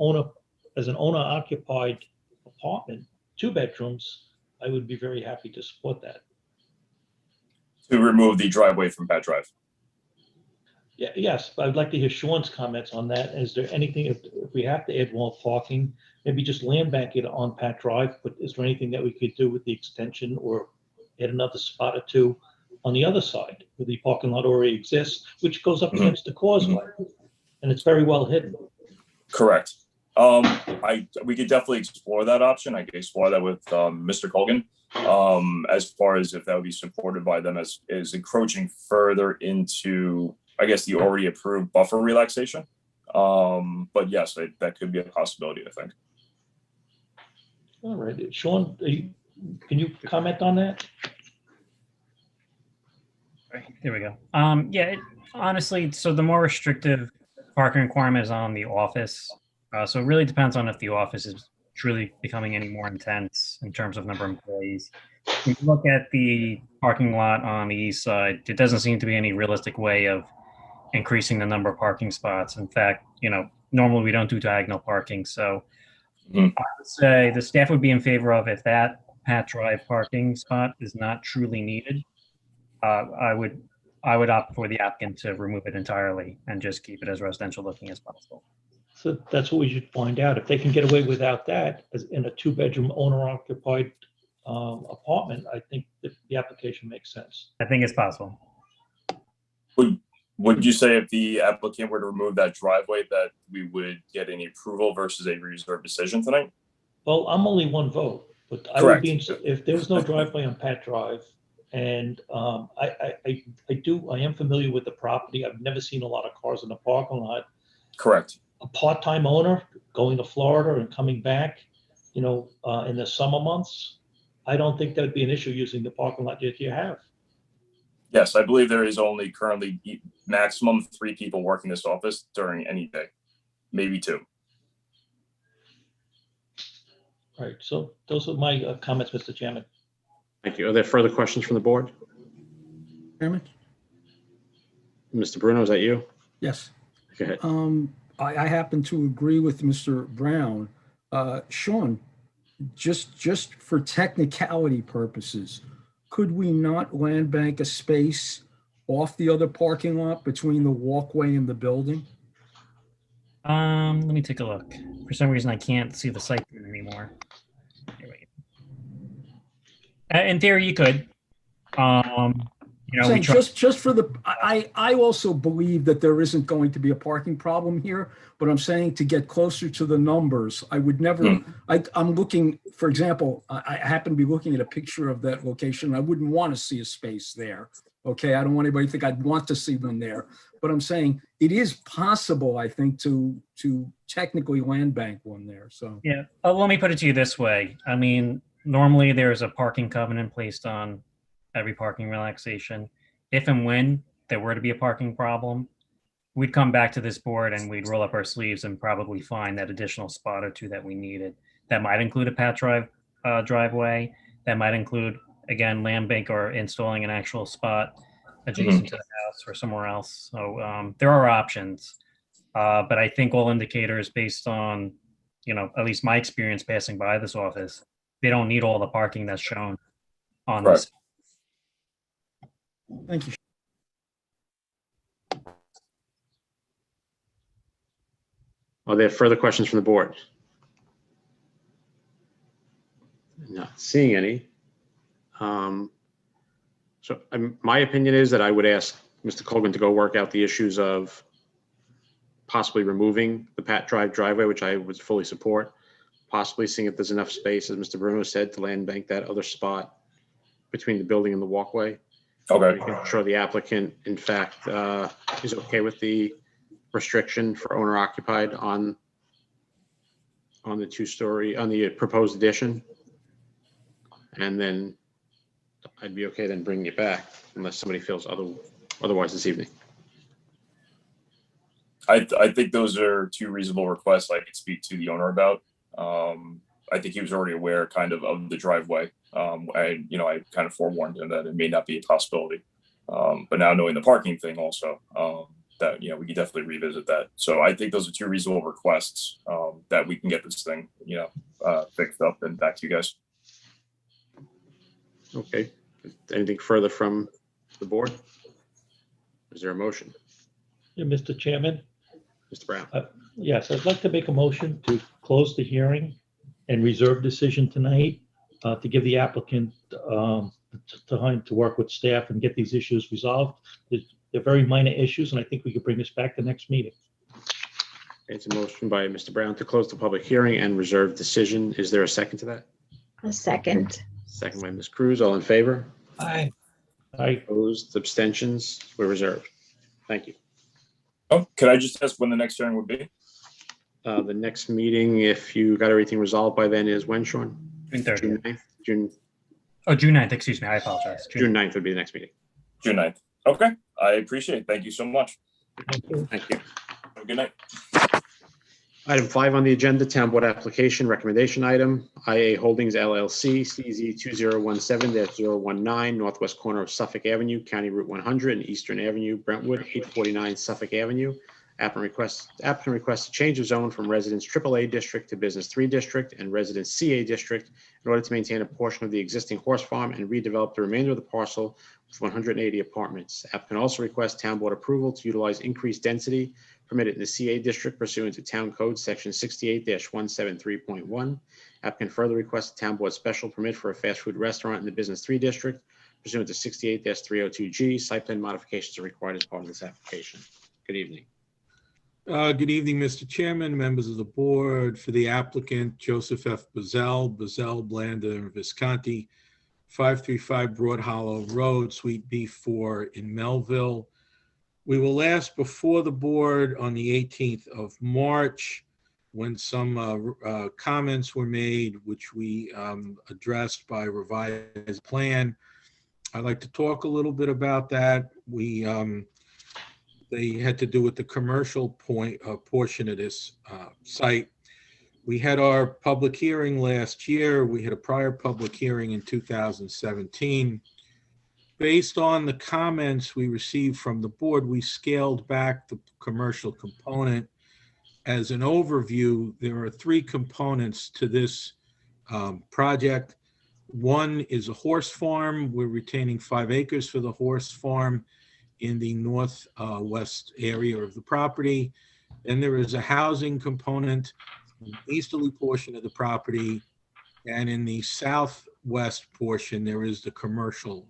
[SPEAKER 12] as an owner occupied apartment, 2 bedrooms, I would be very happy to support that.
[SPEAKER 6] To remove the driveway from Pat Drive.
[SPEAKER 12] Yeah, yes, I'd like to hear Sean's comments on that. Is there anything, if we have to add more parking, maybe just land bank it on Pat Drive, but is there anything that we could do with the extension or add another spot or 2 on the other side where the parking lot already exists, which goes up against the causeway, and it's very well hidden?
[SPEAKER 6] Correct. We could definitely explore that option. I could explore that with Mr. Colgan, as far as if that would be supported by them as encroaching further into, I guess, the already approved buffer relaxation. But yes, that could be a possibility, I think.
[SPEAKER 12] All right, Sean, can you comment on that?
[SPEAKER 15] There we go. Honestly, so the more restrictive parking requirement is on the office. So it really depends on if the office is truly becoming any more intense in terms of number of employees. When you look at the parking lot on the east side, there doesn't seem to be any realistic way of increasing the number of parking spots. In fact, normally we don't do diagonal parking. So I would say the staff would be in favor of, if that Pat Drive parking spot is not truly needed, I would opt for the applicant to remove it entirely and just keep it as residential looking as possible.
[SPEAKER 12] So that's what we should find out. If they can get away without that as in a 2-bedroom owner occupied apartment, I think that the application makes sense.
[SPEAKER 15] I think it's possible.
[SPEAKER 6] Would you say if the applicant were to remove that driveway that we would get any approval versus a reserved decision tonight?
[SPEAKER 12] Well, I'm only 1 vote, but I would
[SPEAKER 6] Correct.
[SPEAKER 12] be, if there was no driveway on Pat Drive, and I am familiar with the property. I've never seen a lot of cars in the parking lot.
[SPEAKER 6] Correct.
[SPEAKER 12] A part-time owner going to Florida and coming back, in the summer months, I don't think that'd be an issue using the parking lot that you have.
[SPEAKER 6] Yes, I believe there is only currently maximum 3 people working this office during any day, maybe 2.
[SPEAKER 12] All right, so those are my comments, Mr. Chairman.
[SPEAKER 2] Thank you. Are there further questions from the board?
[SPEAKER 10] Chairman?
[SPEAKER 2] Mr. Bruno, is that you?
[SPEAKER 10] Yes.
[SPEAKER 2] Go ahead.
[SPEAKER 10] I happen to agree with Mr. Brown. Sean, just for technicality purposes, could we not land bank a space off the other parking lot between the walkway and the building?
[SPEAKER 15] Let me take a look. For some reason, I can't see the site plan anymore. Here we go. In theory, you could.
[SPEAKER 10] Saying just for the, I also believe that there isn't going to be a parking problem here, but I'm saying to get closer to the numbers, I would never, I'm looking, for example, I happen to be looking at a picture of that location. I wouldn't want to see a space there. Okay, I don't want anybody to think I'd want to see one there, but I'm saying it is possible, I think, to technically land bank one there, so.
[SPEAKER 15] Yeah, let me put it to you this way. I mean, normally there's a parking covenant placed on every parking relaxation. If and when there were to be a parking problem, we'd come back to this board and we'd roll up our sleeves and probably find that additional spot or 2 that we needed. That might include a Pat Drive driveway. That might include, again, land bank or installing an actual spot adjacent to the house or somewhere else. So there are options, but I think all indicators based on, at least my experience passing by this office, they don't need all the parking that's shown on this.
[SPEAKER 10] Thank you.
[SPEAKER 2] Are there further questions from the board? Not seeing any. So my opinion is that I would ask Mr. Colgan to go work out the issues of possibly removing the Pat Drive driveway, which I would fully support, possibly seeing if there's enough space, as Mr. Bruno said, to land bank that other spot between the building and the walkway.
[SPEAKER 6] Okay.
[SPEAKER 2] We can show the applicant, in fact, is okay with the restriction for owner occupied on the 2-story, on the proposed addition. And then I'd be okay then bringing it back unless somebody feels otherwise this evening.
[SPEAKER 6] I think those are two reasonable requests I could speak to the owner about. I think he was already aware of the driveway. I kind of forewarned him that it may not be a possibility. But now knowing the parking thing also, that, we could definitely revisit that. So I think those are two reasonable requests, that we can get this thing, fixed up and back to you guys.
[SPEAKER 2] Okay. Anything further from the board? Is there a motion?
[SPEAKER 12] Yeah, Mr. Chairman,
[SPEAKER 2] Mr. Brown?
[SPEAKER 12] yes, I'd like to make a motion to close the hearing and reserve decision tonight to give the applicant time to work with staff and get these issues resolved. They're very minor issues, and I think we could bring this back to next meeting.
[SPEAKER 2] It's a motion by Mr. Brown to close the public hearing and reserve decision. Is there a second to that?
[SPEAKER 4] A second.
[SPEAKER 2] Second by Ms. Cruz. All in favor?
[SPEAKER 3] Aye.
[SPEAKER 12] Aye.
[SPEAKER 2] Opposed, abstentions, we're reserved. Thank you.
[SPEAKER 6] Oh, could I just ask when the next hearing would be?
[SPEAKER 2] The next meeting, if you got everything resolved by then, is when, Sean?
[SPEAKER 15] June 30th.
[SPEAKER 2] 9th? June
[SPEAKER 15] Oh, June 9th, excuse me. I apologize.
[SPEAKER 2] June 9th would be the next meeting.
[SPEAKER 6] June 9th. Okay, I appreciate it. Thank you so much.
[SPEAKER 2] Thank you.
[SPEAKER 6] Have a good night.
[SPEAKER 2] Item 5 on the agenda, Town Board Application Recommendation Item, IA Holdings LLC, CZ 2017-019, northwest corner of Suffolk Avenue, County Route 100 and Eastern Avenue, Brentwood, 849 Suffolk Avenue. Applicant requests a change of zone from Residence AAA District to Business 3 District and Residence CA District in order to maintain a portion of the existing horse farm and redevelop the remainder of the parcel with 180 apartments. Applicant also requests Town Board approval to utilize increased density permitted in the CA District pursuant to Town Code Section 68-173.1. Applicant further requests a Town Board special permit for a fast food restaurant in the Business 3 District pursuant to 68-302G. Site plan modifications are required as part of this application. Good evening.
[SPEAKER 9] Good evening, Mr. Chairman, members of the board. For the applicant, Joseph F. Bazell, Blanda, and Visconti, 535 Broad Hollow Road, Suite B4 in Melville. We were last before the board on the 18th of March when some comments were made, which we addressed by revised plan. I'd like to talk a little bit about that. They had to do with the commercial portion of this site. We had our public hearing last year. We had a prior public hearing in 2017. Based on the comments we received from the board, we scaled back the commercial component. As an overview, there are 3 components to this project. One is a horse farm. We're retaining 5 acres for the horse farm in the northwest area of the property. Then there is a housing component in the easterly portion of the property, and in the southwest portion, there is the commercial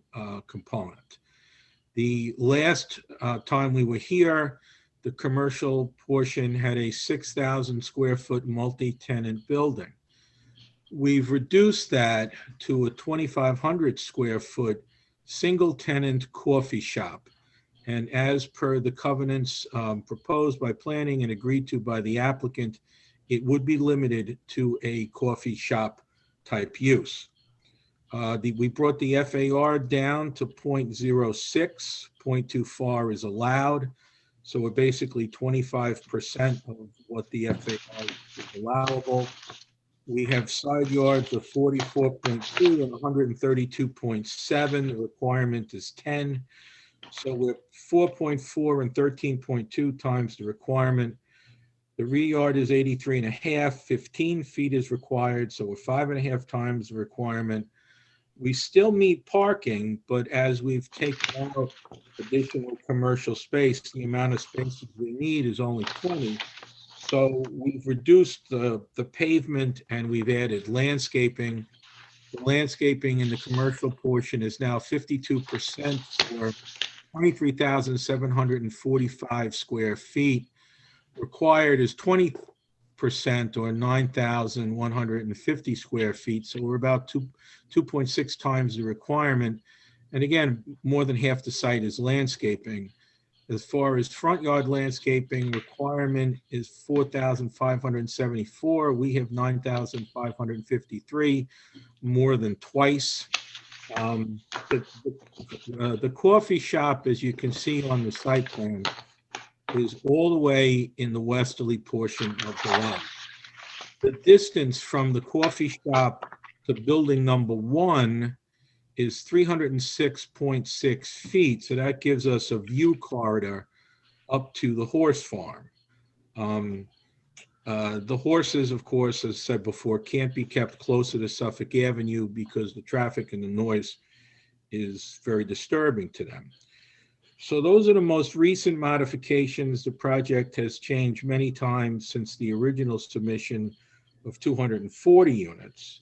[SPEAKER 9] component. The last time we were here, the commercial portion had a 6,000 square foot multi-tenant building. We've reduced that to a 2,500 square foot single tenant coffee shop. And as per the covenants proposed by planning and agreed to by the applicant, it would be limited to a coffee shop type use. We brought the FAR down to 0.06, 0.24 is allowed. So we're basically 25% of what the FAR is allowable. We have side yards of 44.2 and 132.7. The requirement is 10. So we're 4.4 and 13.2 times the requirement. The rear yard is 83.5, 15 feet is required, so we're 5.5 times the requirement. We still meet parking, but as we've taken out additional commercial space, the amount of space we need is only 20. So we've reduced the pavement and we've added landscaping. The landscaping in the commercial portion is now 52% for 23,745 square feet. Required is 20% or 9,150 square feet. So we're about 2.6 times the requirement. And again, more than half the site is landscaping. As far as front yard landscaping, requirement is 4,574. We have 9,553, more than twice. The coffee shop, as you can see on the site plan,
[SPEAKER 10] is all the way in the westerly portion of the lot. The distance from the coffee shop to building number 1 is 306.6 feet. So that gives us a view corridor up to the horse farm. The horses, of course, as said before, can't be kept closer to Suffolk Avenue because the traffic and the noise is very disturbing to them. So those are the most recent modifications. The project has changed many times since the original submission of 240 units.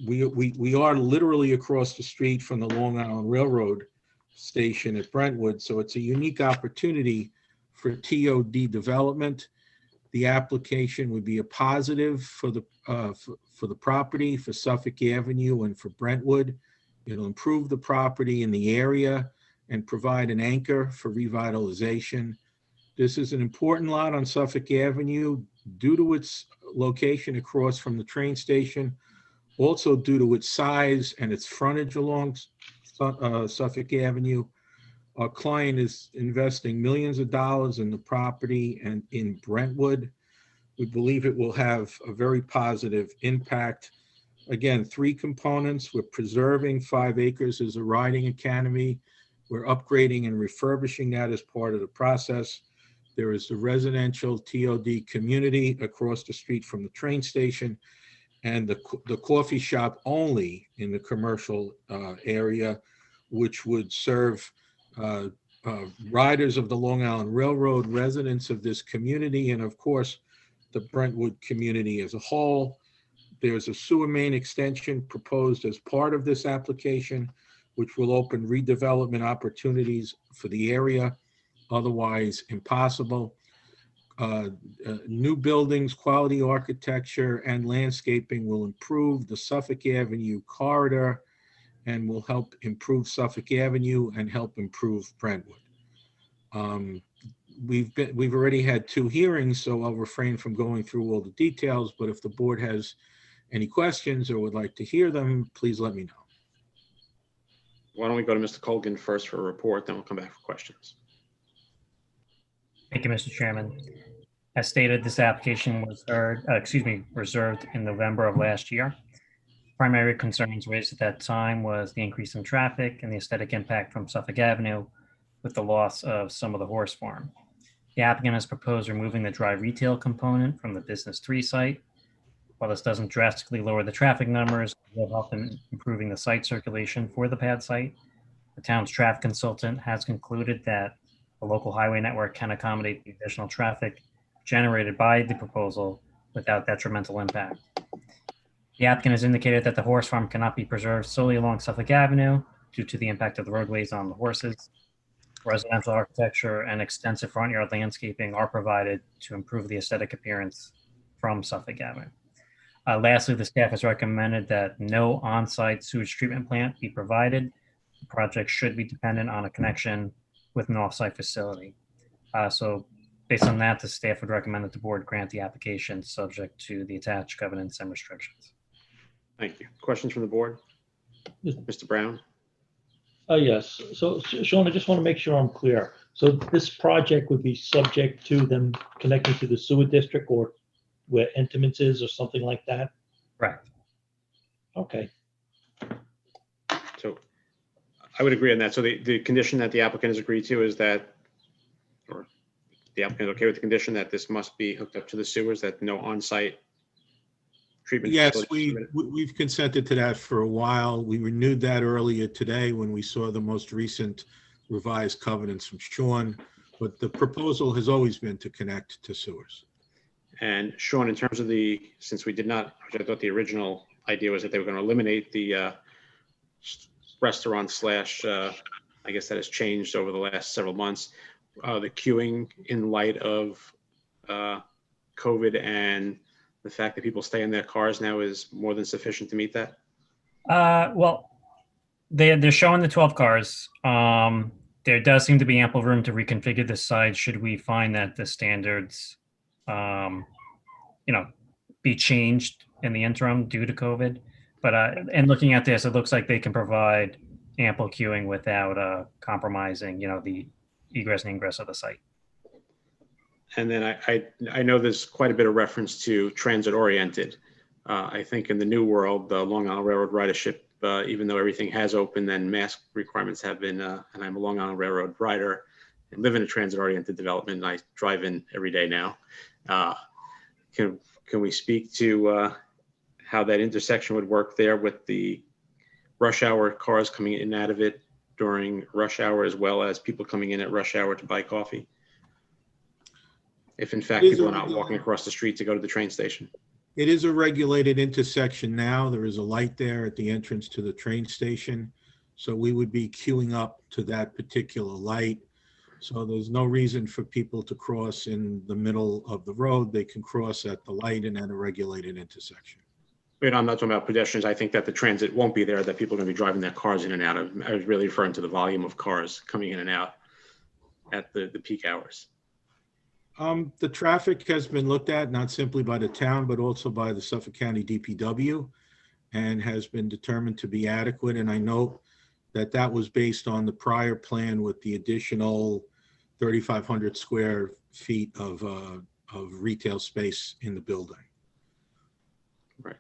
[SPEAKER 10] We are literally across the street from the Long Island Railroad station at Brentwood, so it's a unique opportunity for TOD development. The application would be a positive for the property, for Suffolk Avenue and for Brentwood. It'll improve the property in the area and provide an anchor for revitalization. This is an important lot on Suffolk Avenue due to its location across from the train station, also due to its size and its frontage along Suffolk Avenue. Our client is investing millions of dollars in the property and in Brentwood. We believe it will have a very positive impact. Again, 3 components. We're preserving 5 acres as a riding academy. We're upgrading and refurbishing that as part of the process. There is the residential TOD community across the street from the train station, and the coffee shop only in the commercial area, which would serve riders of the Long Island Railroad, residents of this community, and of course, the Brentwood community as a whole. There's a sewer main extension proposed as part of this application, which will open redevelopment opportunities for the area, otherwise impossible. New buildings, quality architecture, and landscaping will improve the Suffolk Avenue corridor and will help improve Suffolk Avenue and help improve Brentwood. We've already had 2 hearings, so I'll refrain from going through all the details, but if the board has any questions or would like to hear them, please let me know.
[SPEAKER 2] Why don't we go to Mr. Colgan first for a report, then we'll come back for questions.
[SPEAKER 15] Thank you, Mr. Chairman. As stated, this application was reserved in November of last year. Primary concerns raised at that time was the increase in traffic and the aesthetic impact from Suffolk Avenue with the loss of some of the horse farm. The applicant has proposed removing the dry retail component from the Business 3 site. While this doesn't drastically lower the traffic numbers, it will help in improving the site circulation for the pad site. The town's traffic consultant has concluded that the local highway network can accommodate the additional traffic generated by the proposal without detrimental impact. The applicant has indicated that the horse farm cannot be preserved solely along Suffolk Avenue due to the impact of the roadways on the horses. Residential architecture and extensive front yard landscaping are provided to improve the aesthetic appearance from Suffolk Avenue. Lastly, the staff has recommended that no on-site sewage treatment plant be provided. The project should be dependent on a connection with an off-site facility. So based on that, the staff would recommend that the board grant the application subject to the attached covenants and restrictions.
[SPEAKER 2] Thank you. Questions from the board? Mr. Brown?
[SPEAKER 12] Yes. So Sean, I just want to make sure I'm clear. So this project would be subject to them connecting to the sewer district or where Entenmann's is or something like that?
[SPEAKER 15] Correct.
[SPEAKER 12] Okay.
[SPEAKER 2] So I would agree on that. So the condition that the applicant has agreed to is that, or the applicant is okay with the condition that this must be hooked up to the sewers, that no on-site treatment?
[SPEAKER 10] Yes, we've consented to that for a while. We renewed that earlier today when we saw the most recent revised covenants from Sean, but the proposal has always been to connect to sewers.
[SPEAKER 2] And Sean, in terms of since we did not, which I thought the original idea was that they were going to eliminate the restaurant slash, I guess that has changed over the last several months, the queuing in light of COVID and the fact that people stay in their cars now is more than sufficient to meet that?
[SPEAKER 15] Well, they're showing the 12 cars. There does seem to be ample room to reconfigure the site should we find that the standards be changed in the interim due to COVID. But and looking at this, it looks like they can provide ample queuing without compromising, the egress and ingress of the site.
[SPEAKER 2] And then I know there's quite a bit of reference to transit oriented. I think in the new world, the Long Island Railroad ridership, even though everything has opened and mask requirements have been, and I'm a Long Island Railroad rider and live in a transit oriented development, and I drive in every day now. Can we speak to how that intersection would work there with the rush hour cars coming in and out of it during rush hour, as well as people coming in at rush hour to buy coffee? If in fact people are not walking across the street to go to the train station.
[SPEAKER 16] It is a regulated intersection now. There is a light there at the entrance to the train station. So we would be queuing up to that particular light. So there's no reason for people to cross in the middle of the road. They can cross at the light and at a regulated intersection.
[SPEAKER 2] But I'm not talking about pedestrians. I think that the transit won't be there, that people are going to be driving their cars in and out of. I was really referring to the volume of cars coming in and out at the peak hours.
[SPEAKER 16] The traffic has been looked at not simply by the town, but also by the Suffolk County DPW, and has been determined to be adequate. And I note that that was based on the prior plan with the additional 3,500 square feet of retail space in the building.
[SPEAKER 2] Right.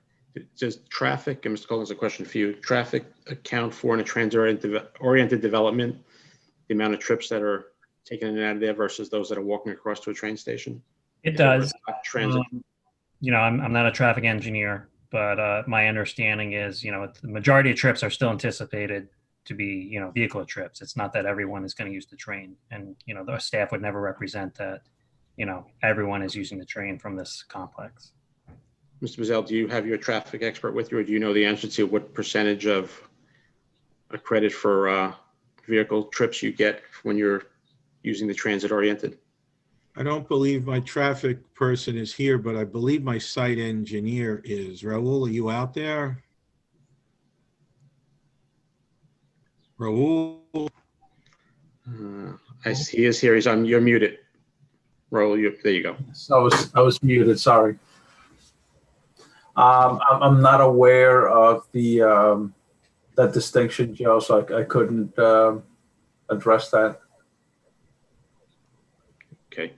[SPEAKER 2] Does traffic, and Mr. Collins, a question for you, traffic account for in a transit-oriented development, the amount of trips that are taken in and out of there versus those that are walking across to a train station?
[SPEAKER 15] It does.
[SPEAKER 2] Transit.
[SPEAKER 15] You know, I'm not a traffic engineer, but my understanding is, you know, the majority of trips are still anticipated to be, you know, vehicular trips. It's not that everyone is going to use the train, and, you know, the staff would never represent that, you know, everyone is using the train from this complex.
[SPEAKER 2] Mr. Bazell, do you have your traffic expert with you, or do you know the answer to what percentage of a credit for vehicle trips you get when you're using the transit oriented?
[SPEAKER 16] I don't believe my traffic person is here, but I believe my site engineer is. Raul, are you out there? Raul?
[SPEAKER 2] He is here. He's on. You're muted. Raul, there you go.
[SPEAKER 17] So I was muted, sorry. I'm not aware of the that distinction, Joe, so I couldn't address that.
[SPEAKER 2] Okay.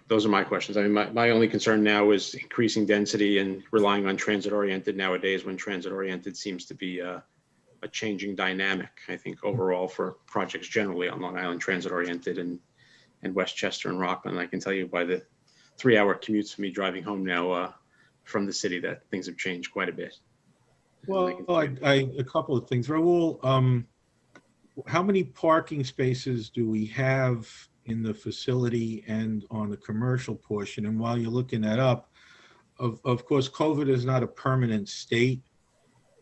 [SPEAKER 2] Those are my questions. I mean, my only concern now is increasing density and relying on transit-oriented nowadays, when transit-oriented seems to be a changing dynamic, I think, overall for projects generally on Long Island, transit-oriented and Westchester and Rockland. I can tell you by the 3-hour commutes for me driving home now from the city that things have changed quite a bit.
[SPEAKER 16] Well, a couple of things. Raul, how many parking spaces do we have in the facility and on the commercial portion? And while you're looking that up, of course, COVID is not a permanent state.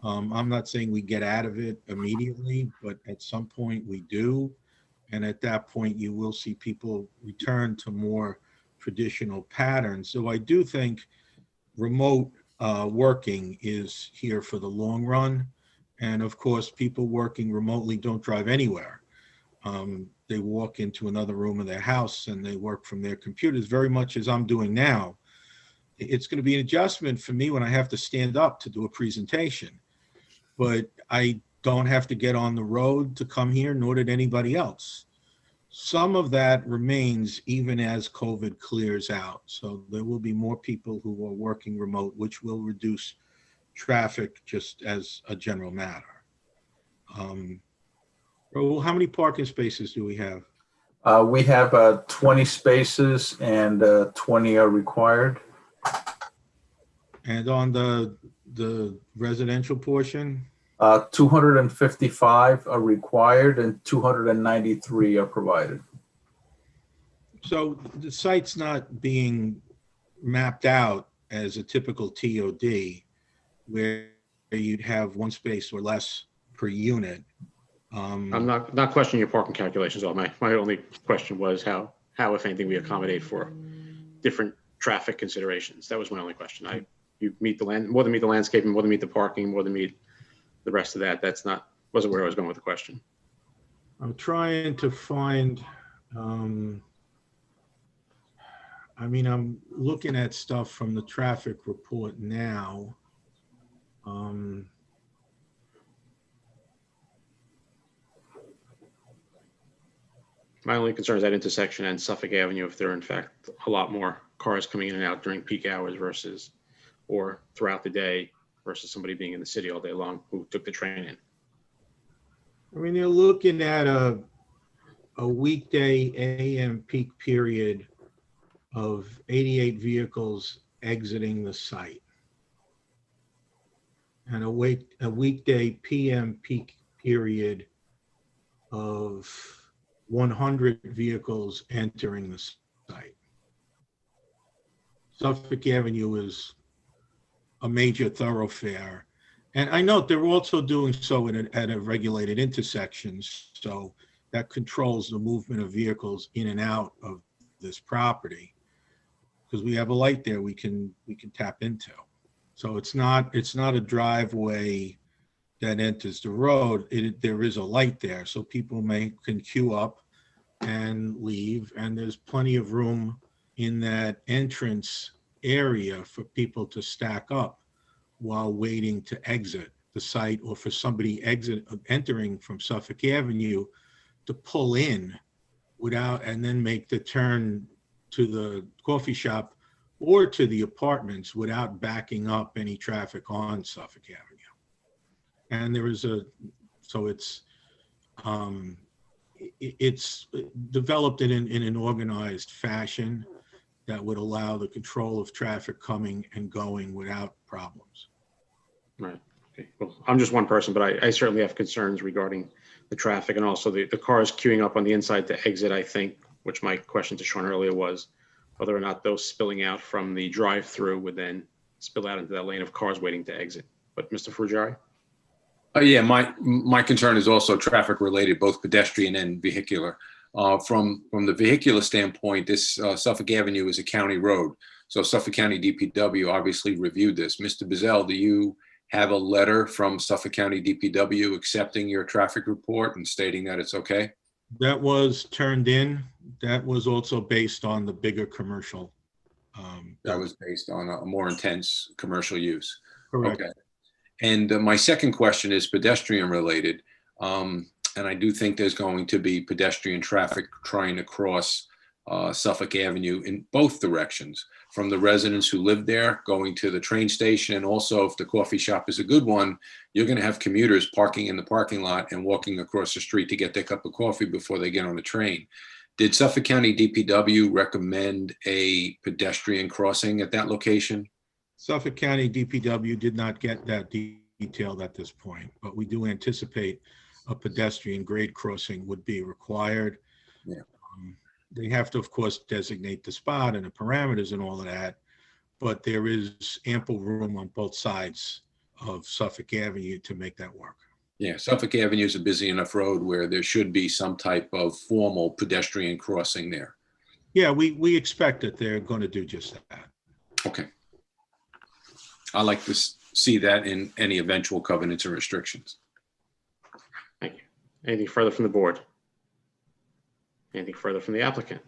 [SPEAKER 16] I'm not saying we get out of it immediately, but at some point we do. And at that point, you will see people return to more traditional patterns. So I do think remote working is here for the long run. And of course, people working remotely don't drive anywhere. They walk into another room of their house and they work from their computers, very much as I'm doing now. It's going to be an adjustment for me when I have to stand up to do a presentation, but I don't have to get on the road to come here, nor did anybody else. Some of that remains even as COVID clears out. So there will be more people who are working remote, which will reduce traffic just as a general matter. Raul, how many parking spaces do we have?
[SPEAKER 17] We have 20 spaces and 20 are required.
[SPEAKER 16] And on the residential portion?
[SPEAKER 17] 255 are required and 293 are provided.
[SPEAKER 16] So the site's not being mapped out as a typical TOD where you'd have one space or less per unit.
[SPEAKER 2] I'm not questioning your parking calculations. My only question was how, if anything, we accommodate for different traffic considerations. That was my only question. You meet the more than meet the landscaping, more than meet the parking, more than meet the rest of that. Wasn't where I was going with the question.
[SPEAKER 16] I'm trying to find, I'm looking at stuff from the traffic report now.
[SPEAKER 2] My only concern is that intersection and Suffolk Avenue, if there are in fact a lot more cars coming in and out during peak hours versus, or throughout the day versus somebody being in the city all day long who took the train in.
[SPEAKER 16] I mean, they're looking at a weekday AM peak period of 88 vehicles exiting the site. And a weekday PM peak period of 100 vehicles entering the site. Suffolk Avenue is a major thoroughfare. And I note they're also doing so at a regulated intersections, so that controls the movement of vehicles in and out of this property. Because we have a light there we can tap into. So it's not a driveway that enters the road. There is a light there, so people can queue up and leave, and there's plenty of room in that entrance area for people to stack up while waiting to exit the site, or for somebody entering from Suffolk Avenue to pull in without, and then make the turn to the coffee shop or to the apartments without backing up any traffic on Suffolk Avenue. And there is it's developed in an organized fashion that would allow the control of traffic coming and going without problems.
[SPEAKER 2] Right. Okay. Well, I'm just one person, but I certainly have concerns regarding the traffic and also the cars queuing up on the inside to exit, I think, which my question to Sean earlier was whether or not those spilling out from the drive-through would then spill out into that lane of cars waiting to exit. But Mr. Frugieri?
[SPEAKER 9] Yeah, my concern is also traffic related, both pedestrian and vehicular. From the vehicular standpoint, this Suffolk Avenue is a county road. So Suffolk County DPW obviously reviewed this. Mr. Bizzell, do you have a letter from Suffolk County DPW accepting your traffic report and stating that it's okay?
[SPEAKER 16] That was turned in. That was also based on the bigger commercial.
[SPEAKER 9] That was based on a more intense commercial use.
[SPEAKER 16] Correct.
[SPEAKER 9] Okay. And my second question is pedestrian related. And I do think there's going to be pedestrian traffic trying to cross Suffolk Avenue in both directions, from the residents who live there going to the train station. And also, if the coffee shop is a good one, you're going to have commuters parking in the parking lot and walking across the street to get their cup of coffee before they get on the train. Did Suffolk County DPW recommend a pedestrian crossing at that location?
[SPEAKER 16] Suffolk County DPW did not get that detailed at this point, but we do anticipate a pedestrian grade crossing would be required.
[SPEAKER 9] Yeah.
[SPEAKER 16] They have to, of course, designate the spot and the parameters and all of that, but there is ample room on both sides of Suffolk Avenue to make that work.
[SPEAKER 9] Yeah, Suffolk Avenue is a busy enough road where there should be some type of formal pedestrian crossing there.
[SPEAKER 16] Yeah, we expect that they're going to do just that.
[SPEAKER 9] Okay. I like to see that in any eventual covenants or restrictions.
[SPEAKER 2] Thank you. Anything further from the board? Anything further from the applicant?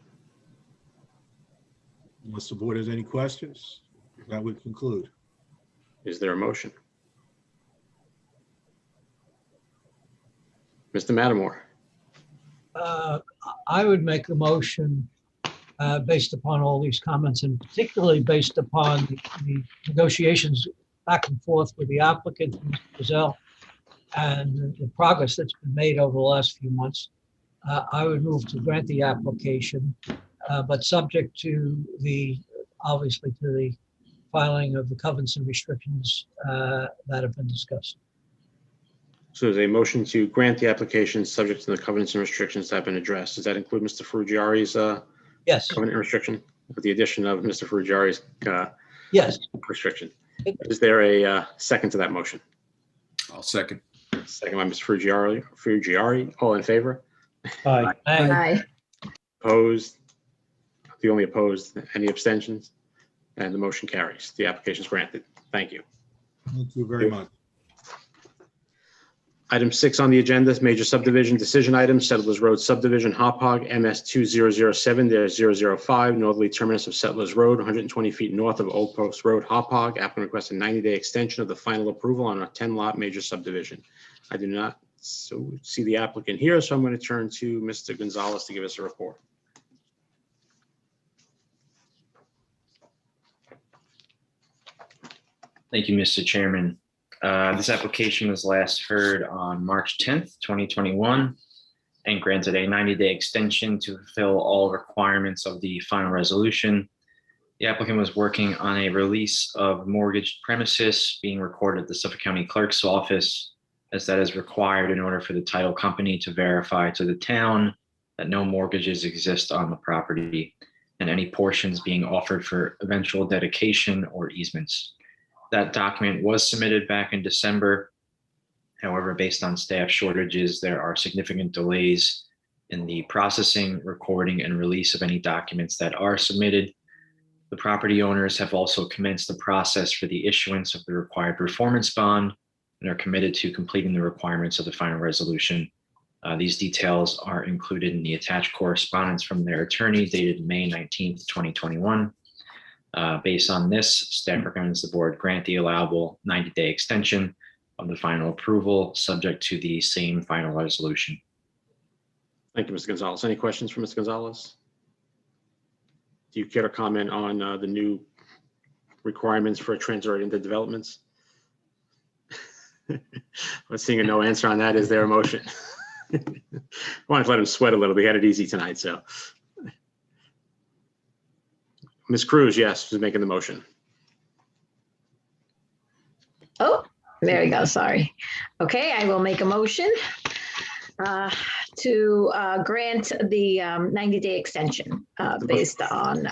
[SPEAKER 16] Unless the board has any questions, that would conclude.
[SPEAKER 2] Is there a motion? Mr. Mattamore?
[SPEAKER 3] I would make a motion based upon all these comments, and particularly based upon the negotiations back and forth with the applicant, Mr. Bizzell, and the progress that's been made over the last few months. I would move to grant the application, but subject to obviously to the filing of the covenants and restrictions that have been discussed.
[SPEAKER 2] So there's a motion to grant the application subject to the covenants and restrictions that have been addressed. Does that include Mr. Frugieri's
[SPEAKER 3] yes.
[SPEAKER 2] covenant and restriction with the addition of Mr. Frugieri's
[SPEAKER 3] yes.
[SPEAKER 2] restriction? Is there a second to that motion?
[SPEAKER 9] I'll second.
[SPEAKER 2] Second by Mr. Frugieri. All in favor?
[SPEAKER 12] Aye.
[SPEAKER 4] Aye.
[SPEAKER 2] Opposed? The only opposed? Any abstentions? And the motion carries. The application is granted. Thank you.
[SPEAKER 16] Thank you very much.
[SPEAKER 2] Item 6 on the agenda is major subdivision decision items, Settlers Road subdivision, Hauppauge, MS 2007-005, northerly terminus of Settlers Road, 120 feet north of Old Post Road, Hauppauge. Applicant requests a 90-day extension of the final approval on a 10-lot major subdivision. I do not So see the applicant here, so I'm going to turn to Mr. Gonzalez to give us a report.
[SPEAKER 7] Thank you, Mr. Chairman. This application was last heard on March 10th, 2021, and granted a 90-day extension to fulfill all requirements of the final resolution. The applicant was working on a release of mortgaged premises being recorded at the Suffolk County Clerk's office, as that is required in order for the title company to verify to the town that no mortgages exist on the property and any portions being offered for eventual dedication or easements. That document was submitted back in December. However, based on staff shortages, there are significant delays in the processing, recording, and release of any documents that are submitted. The property owners have also commenced the process for the issuance of the required performance bond and are committed to completing the requirements of the final resolution. These details are included in the attached correspondence from their attorney dated May 19th, 2021. Based on this, staff recommends the board grant the allowable 90-day extension of the final approval, subject to the same final resolution.
[SPEAKER 2] Thank you, Mr. Gonzalez. Any questions for Mr. Gonzalez? Do you care to comment on the new requirements for transfer into developments? I'm seeing a no answer on that. Is there a motion? I wanted to let him sweat a little. We had it easy tonight, so. Ms. Cruz, yes, who's making the motion?
[SPEAKER 18] Oh, there we go. Sorry. Okay, I will make a motion to grant the 90-day extension based on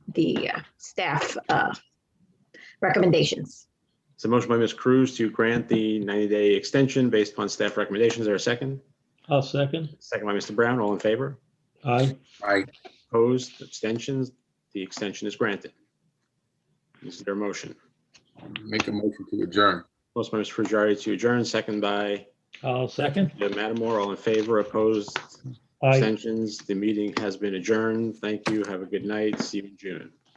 [SPEAKER 18] the staff recommendations.
[SPEAKER 2] It's a motion by Ms. Cruz to grant the 90-day extension based upon staff recommendations. Is there a second?
[SPEAKER 12] I'll second.
[SPEAKER 2] Second by Mr. Brown. All in favor?
[SPEAKER 12] Aye.
[SPEAKER 9] Aye.
[SPEAKER 2] Opposed? Abstentions? The extension is granted. Is there a motion?
[SPEAKER 9] Make a motion to adjourn.
[SPEAKER 2] Motion by Mr. Frugieri to adjourn, second by
[SPEAKER 12] I'll second.
[SPEAKER 2] Madam Moore. All in favor? Opposed?
[SPEAKER 12] Aye.
[SPEAKER 2] Abstentions? The meeting has been adjourned. Thank you. Have a good night. See you in June.